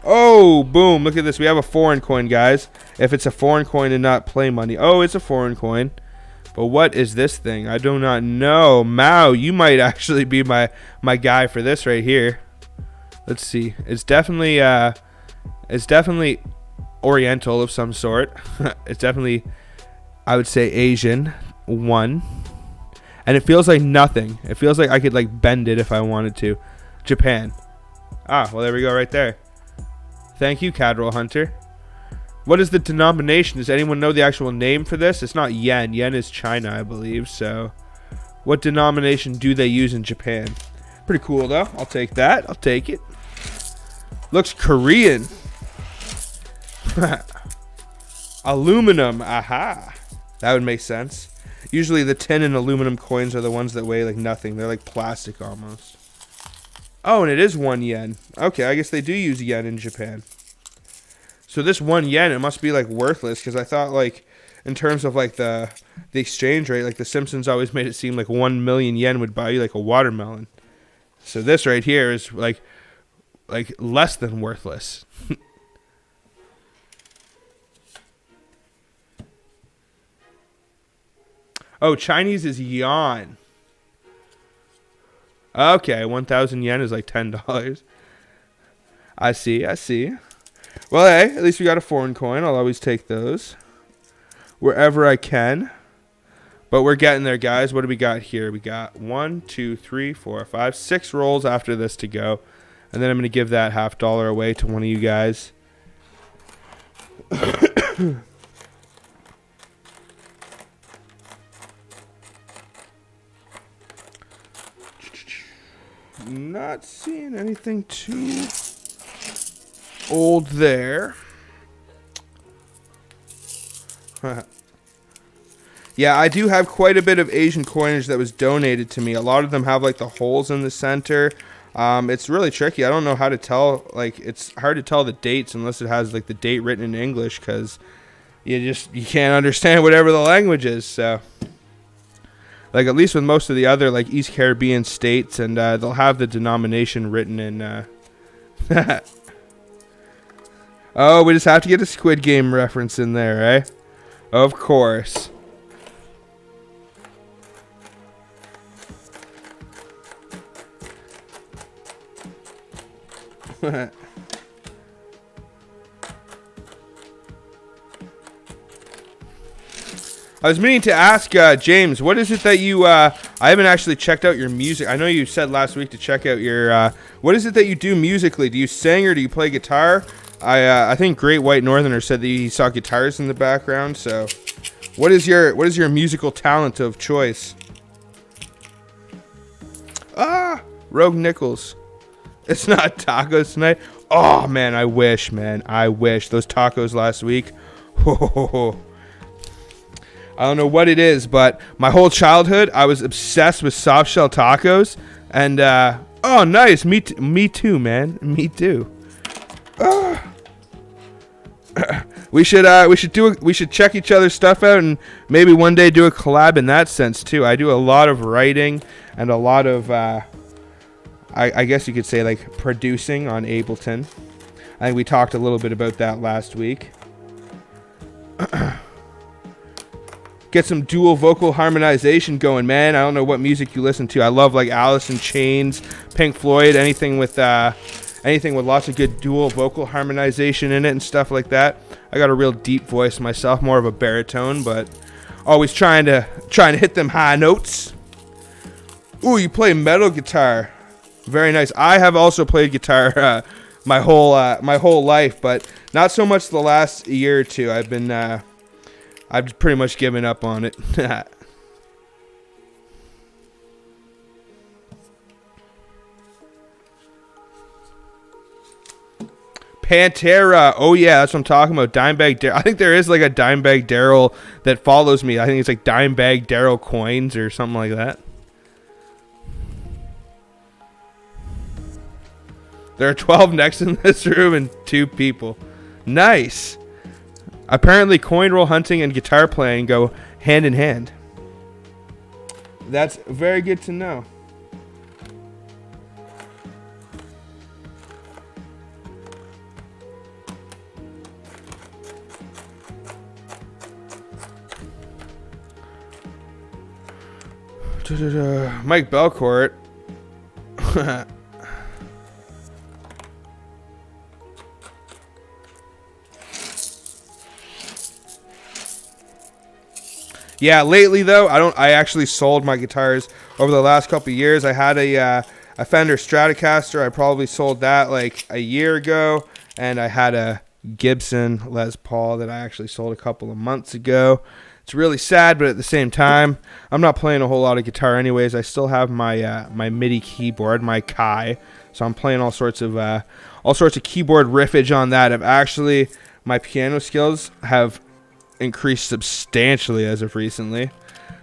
Oh, boom. Look at this. We have a foreign coin, guys. If it's a foreign coin and not play money. Oh, it's a foreign coin. But what is this thing? I do not know. Mao, you might actually be my guy for this right here. Let's see. It's definitely Oriental of some sort. It's definitely, I would say, Asian. One. And it feels like nothing. It feels like I could like bend it if I wanted to. Japan. Ah, well, there we go right there. Thank you, Catarol Hunter. What is the denomination? Does anyone know the actual name for this? It's not yen. Yen is China, I believe. So, what denomination do they use in Japan? Pretty cool, though. I'll take that. I'll take it. Looks Korean. Aluminum. Aha. That would make sense. Usually the tin and aluminum coins are the ones that weigh like nothing. They're like plastic almost. Oh, and it is 1 yen. Okay, I guess they do use yen in Japan. So this 1 yen, it must be like worthless, because I thought like in terms of like the exchange rate, like the Simpsons always made it seem like 1 million yen would buy you like a watermelon. So this right here is like less than worthless. Oh, Chinese is yuan. Okay, 1,000 yen is like $10. I see, I see. Well, hey, at least we got a foreign coin. I'll always take those wherever I can. But we're getting there, guys. What do we got here? We got 1, 2, 3, 4, 5, 6 rolls after this to go. And then I'm going to give that $50 away to one of you guys. Not seeing anything too old there. Yeah, I do have quite a bit of Asian coinage that was donated to me. A lot of them have like the holes in the center. It's really tricky. I don't know how to tell. Like, it's hard to tell the dates unless it has like the date written in English, because you can't understand whatever the language is. So, like, at least with most of the other like East Caribbean states, and they'll have the denomination written in. Oh, we just have to get a Squid Game reference in there, eh? Of course. I was meaning to ask James, what is it that you I haven't actually checked out your music. I know you said last week to check out your what is it that you do musically? Do you sing or do you play guitar? I think Great White Northerner said that he saw guitars in the background. So what is your musical talent of choice? Rogue Nichols. It's not tacos tonight. Oh, man, I wish, man. I wish. Those tacos last week. I don't know what it is, but my whole childhood, I was obsessed with soft shell tacos. And, oh, nice. Me too, man. Me too. We should check each other's stuff out and maybe one day do a collab in that sense, too. I do a lot of writing and a lot of... I guess you could say like producing on Ableton. I think we talked a little bit about that last week. Get some dual vocal harmonization going, man. I don't know what music you listen to. I love like Alice in Chains, Pink Floyd, anything with lots of good dual vocal harmonization in it and stuff like that. I got a real deep voice myself, more of a baritone, but always trying to hit them high notes. Ooh, you play metal guitar. Very nice. I have also played guitar my whole life, but not so much the last year or two. I've pretty much given up on it. Pantera. Oh yeah, that's what I'm talking about. Dimebag Daryl. I think there is like a Dimebag Daryl that follows me. I think it's like Dimebag Daryl Coins or something like that. There are 12 necks in this room and 2 people. Nice. Apparently coin roll hunting and guitar playing go hand in hand. That's very good to know. Mike Belcourt. Yeah, lately though, I actually sold my guitars over the last couple of years. I had a Fender Stratocaster. I probably sold that like a year ago, and I had a Gibson Les Paul that I actually sold a couple of months ago. It's really sad, but at the same time, I'm not playing a whole lot of guitar anyways. I still have my my MIDI keyboard, my Kai, so I'm playing all sorts of keyboard riffage on that. My piano skills have increased substantially as of recently.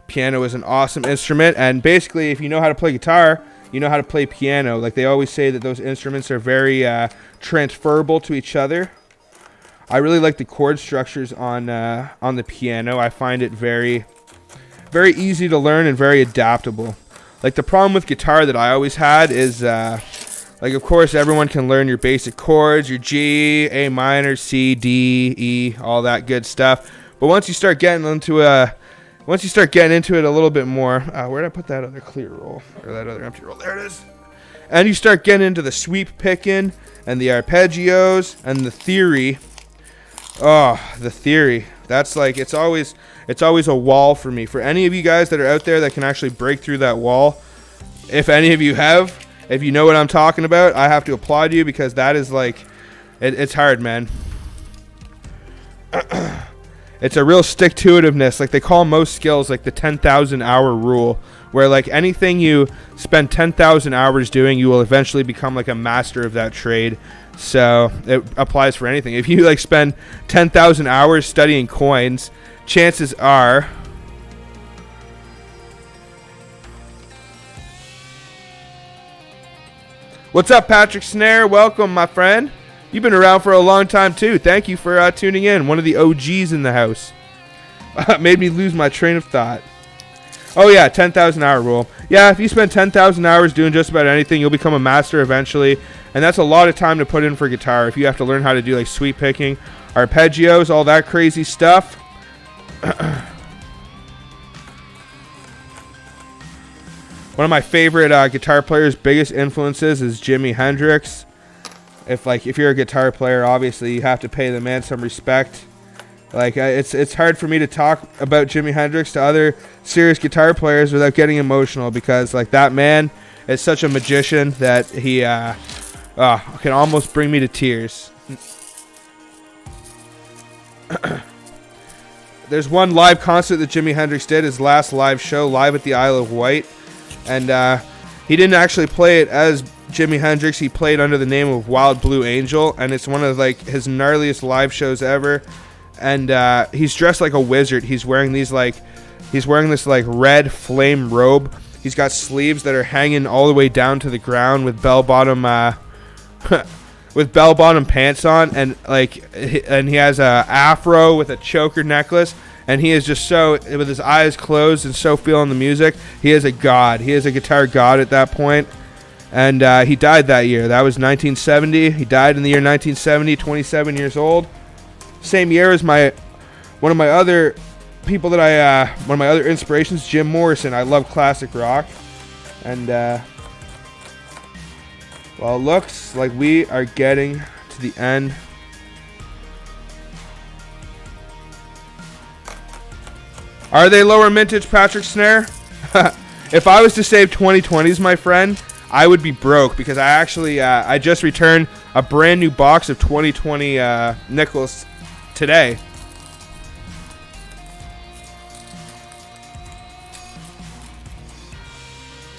Piano is an awesome instrument, and basically if you know how to play guitar, you know how to play piano. Like they always say that those instruments are very transferable to each other. I really like the chord structures on the piano. I find it very, very easy to learn and very adaptable. Like the problem with guitar that I always had is like, of course, everyone can learn your basic chords, your G, A minor, C, D, E, all that good stuff. But once you start getting into once you start getting into it a little bit more, where did I put that other clear roll? Or that other empty roll? There it is. And you start getting into the sweep picking and the arpeggios and the theory. Oh, the theory. That's like, it's always a wall for me. For any of you guys that are out there that can actually break through that wall, if any of you have, if you know what I'm talking about, I have to applaud you, because that is like, it's hard, man. It's a real stick-to-itiveness. Like they call most skills like the 10,000 hour rule, where like anything you spend 10,000 hours doing, you will eventually become like a master of that trade. So it applies for anything. If you like spend 10,000 hours studying coins, chances are what's up, Patrick Snare? Welcome, my friend. You've been around for a long time, too. Thank you for tuning in. One of the OGs in the house. Made me lose my train of thought. Oh, yeah, 10,000 hour rule. Yeah, if you spend 10,000 hours doing just about anything, you'll become a master eventually. And that's a lot of time to put in for guitar. If you have to learn how to do, like, sweep picking, arpeggios, all that crazy stuff. One of my favorite guitar players' biggest influences is Jimi Hendrix. If you're a guitar player, obviously you have to pay the man some respect. Like it's hard for me to talk about Jimi Hendrix to other serious guitar players without getting emotional, because like that man is such a magician that he can almost bring me to tears. There's one live concert that Jimi Hendrix did, his last live show, live at the Isle of Wight, and he didn't actually play it as Jimi Hendrix. He played under the name of Wild Blue Angel, and it's one of like his gnarliest live shows ever. And he's dressed like a wizard. He's wearing this like red flame robe. He's got sleeves that are hanging all the way down to the ground with bell bottom pants on, and he has a afro with a choker necklace. And he is just so, with his eyes closed and so feeling the music. He is a god. He is a guitar god at that point. And he died that year. That was 1970. He died in the year 1970, 27 years old. Same year as one of my other inspirations, Jim Morrison. I love classic rock. And, well, it looks like we are getting to the end. Are they lower mintage, Patrick Snare? If I was to save 2020s, my friend, I would be broke, because I actually I just returned a brand new box of 2020 nickels today.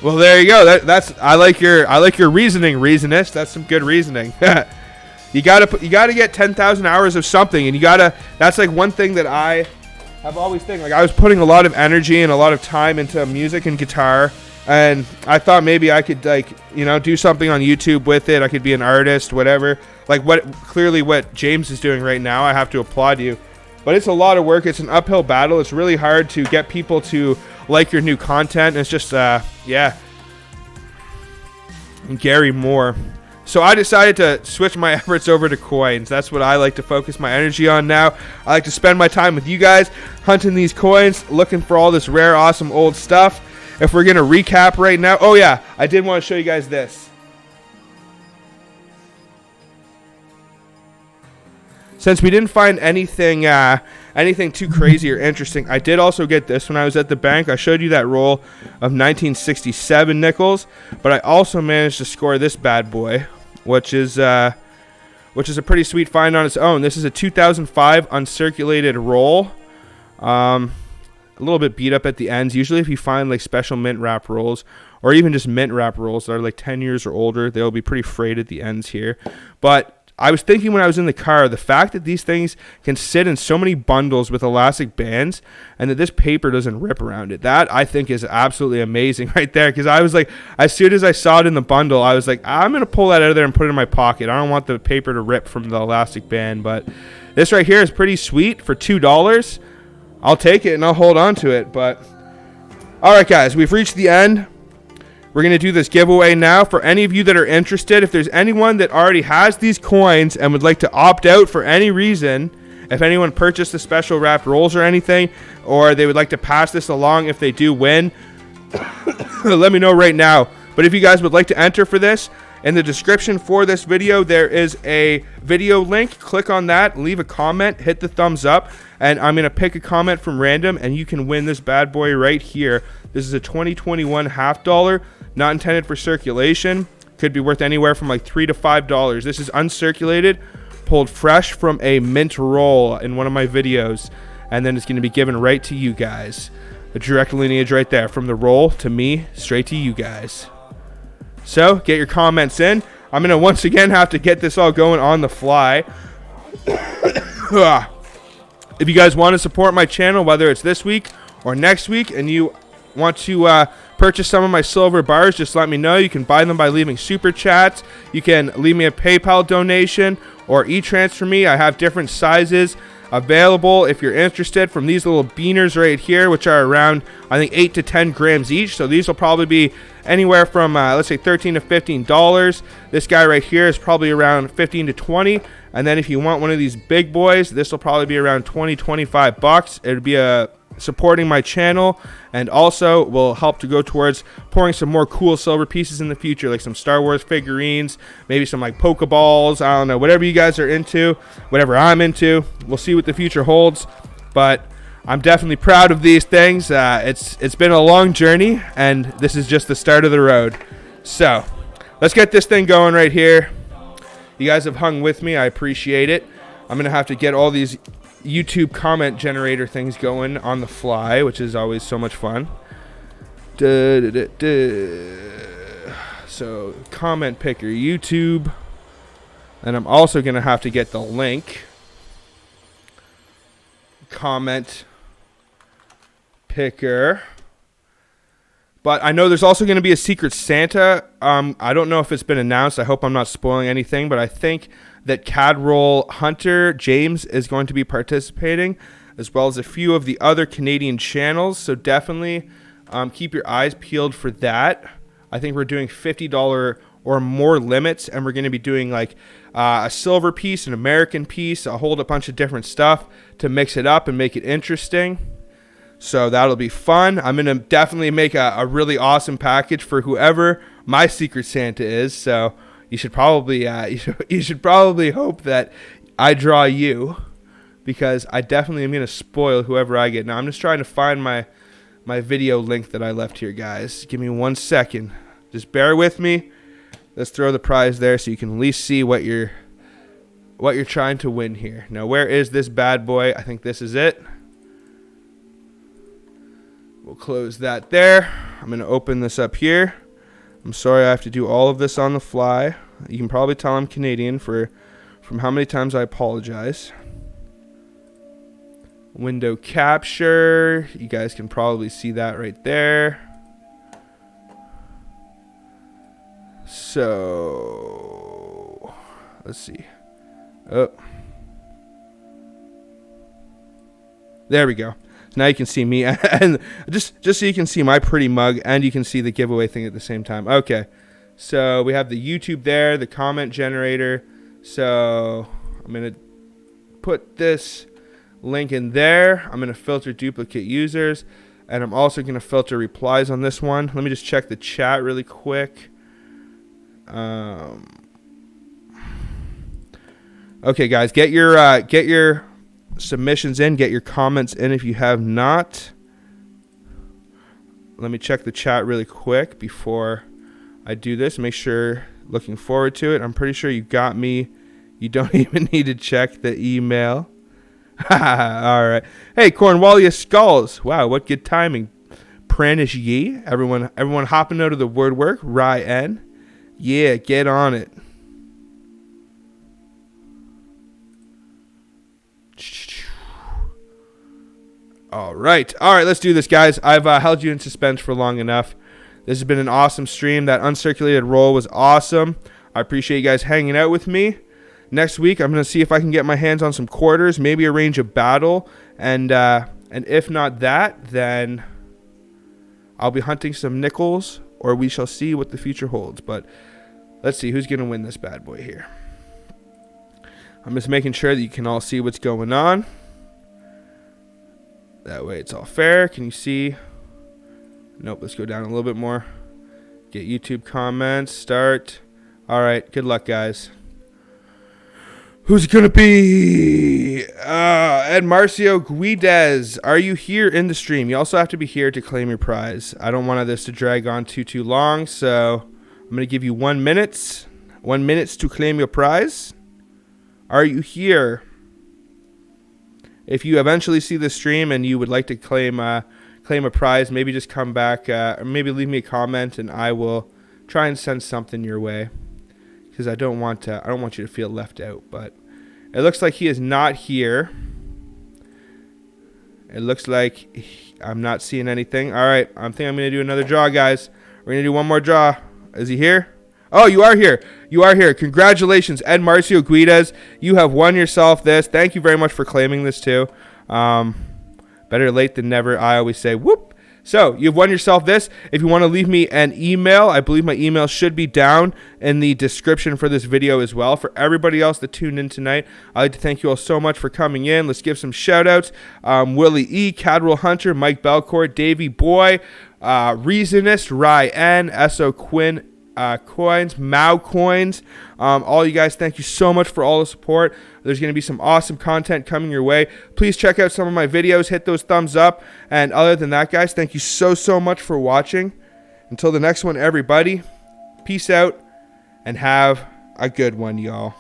Well, there you go. That's I like your reasoning, reasonist. That's some good reasoning. You gotta get 10,000 hours of something, and that's like one thing that I've always think, like I was putting a lot of energy and a lot of time into music and guitar, and I thought maybe I could do something on YouTube with it. I could be an artist, whatever. Like what James is doing right now. I have to applaud you. But it's a lot of work. It's an uphill battle. It's really hard to get people to like your new content. It's just yeah. And Gary Moore. So I decided to switch my efforts over to coins. That's what I like to focus my energy on now. I like to spend my time with you guys, hunting these coins, looking for all this rare, awesome old stuff. If we're going to recap right now. Oh, yeah. I did want to show you guys this. Since we didn't find anything too crazy or interesting, I did also get this when I was at the bank. I showed you that roll of 1967 nickels, but I also managed to score this bad boy, which is a pretty sweet find on its own. This is a 2005 uncirculated roll. A little bit beat up at the ends. Usually if you find like special mint wrap rolls, or even just mint wrap rolls that are like 10 years or older, they'll be pretty frayed at the ends here. But I was thinking when I was in the car, the fact that these things can sit in so many bundles with elastic bands, and that this paper doesn't rip around it, that I think is absolutely amazing right there. Because I was like, as soon as I saw it in the bundle, I was like, I'm going to pull that out of there and put it in my pocket. I don't want the paper to rip from the elastic band. But this right here is pretty sweet for $2. I'll take it and I'll hold on to it. But all right, guys, we've reached the end. We're going to do this giveaway now. For any of you that are interested, if there's anyone that already has these coins and would like to opt out for any reason If anyone purchased the special wrapped rolls or anything, or they would like to pass this along if they do win, let me know right now. But if you guys would like to enter for this, in the description for this video, there is a video link. Click on that, leave a comment, hit the thumbs up, and I'm going to pick a comment from random, and you can win this bad boy right here. This is a 2021 half dollar, not intended for circulation. Could be worth anywhere from like $3 to $5. This is uncirculated, pulled fresh from a mint roll in one of my videos, and then it's going to be given right to you guys. A direct lineage right there, from the roll to me, straight to you guys. So, get your comments in. I'm going to once again have to get this all going on the fly. If you guys want to support my channel, whether it's this week or next week, and you want to purchase some of my silver bars, just let me know. You can buy them by leaving super chats. You can leave me a PayPal donation or e-transfer me. I have different sizes available if you're interested, from these little beaners right here, which are around, I think, 8 to 10 grams each. So these will probably be anywhere from let's say $13 to $15. This guy right here is probably around 15 to 20. And then if you want one of these big boys, this will probably be around 20, 25 bucks. It would be supporting my channel, and also will help to go towards pouring some more cool silver pieces in the future, like some Star Wars figurines, maybe some like Pokeballs. I don't know, whatever you guys are into, whatever I'm into. We'll see what the future holds, but I'm definitely proud of these things. It's been a long journey, and this is just the start of the road. So let's get this thing going right here. You guys have hung with me. I appreciate it. I'm gonna have to get all these YouTube comment generator things going on the fly, which is always so much fun. So comment picker, YouTube, and I'm also gonna have to get the link. Comment picker. But I know there's also going to be a Secret Santa. I don't know if it's been announced. I hope I'm not spoiling anything, but I think that Cadroll Hunter James is going to be participating, as well as a few of the other Canadian channels. So definitely keep your eyes peeled for that. I think we're doing $50 or more limits, and we're going to be doing like a silver piece, an American piece, a whole bunch of different stuff to mix it up and make it interesting. So that'll be fun. I'm going to definitely make a really awesome package for whoever my Secret Santa is. So you should probably you should probably hope that I draw you, because I definitely am going to spoil whoever I get. Now I'm just trying to find my video link that I left here, guys. Give me 1 second. Just bear with me. Let's throw the prize there so you can at least see what you're trying to win here. Now, where is this bad boy? I think this is it. We'll close that there. I'm going to open this up here. I'm sorry I have to do all of this on the fly. You can probably tell I'm Canadian from how many times I apologize. Window capture. You guys can probably see that right there. So, let's see. Oh. There we go. Now you can see me, and just so you can see my pretty mug, and you can see the giveaway thing at the same time. Okay, so we have the YouTube there, the comment generator. So I'm going to put this link in there. I'm going to filter duplicate users, and I'm also going to filter replies on this one. Let me just check the chat really quick. Okay, guys, get your submissions in, get your comments in if you have not. Let me check the chat really quick before I do this. Make sure, looking forward to it. I'm pretty sure you got me. You don't even need to check the email. All right. Hey, Cornwallia Skulls. Wow, what good timing. Pranish Ye. Everyone hopping out of the woodwork. Ryan. Yeah, get on it. All right, let's do this, guys. I've held you in suspense for long enough. This has been an awesome stream. That uncirculated roll was awesome. I appreciate you guys hanging out with me. Next week, I'm going to see if I can get my hands on some quarters, maybe arrange a battle, and if not that, then I'll be hunting some nickels, or we shall see what the future holds. But let's see who's going to win this bad boy here. I'm just making sure that you can all see what's going on. That way it's all fair. Can you see? Nope, let's go down a little bed more. Get YouTube comments, start. All right, good luck, guys. Who's it going to be? Ed Marcio Guidez. Are you here in the stream? You also have to be here to claim your prize. I don't want this to drag on too long, so I'm going to give you 1 minute. 1 minute to claim your prize. Are you here? If you eventually see the stream and you would like to claim a prize, maybe just come back, or maybe leave me a comment, and I will try and send something your way. Because I don't want you to feel left out. But it looks like he is not here. It looks like I'm not seeing anything. All right, I think I'm going to do another draw, guys. We're going to do one more draw. Is he here? Oh, you are here. You are here. Congratulations, Ed Marcio Guidez. You have won yourself this. Thank you very much for claiming this, too. Better late than never. I always say, whoop. So, you've won yourself this. If you want to leave me an email, I believe my email should be down in the description for this video as well. For everybody else that tuned in tonight, I'd like to thank you all so much for coming in. Let's give some shout-outs. Willie E., Cadwell Hunter, Mike Belcourt, Davey Boy, Reasonist, Ryan, S.O. Quinn, Coins, Mao Coins. All you guys, thank you so much for all the support. There's going to be some awesome content coming your way. Please check out some of my videos. Hit those thumbs up. And other than that, guys, thank you so much for watching. Until the next one, everybody, peace out and have a good one, y'all.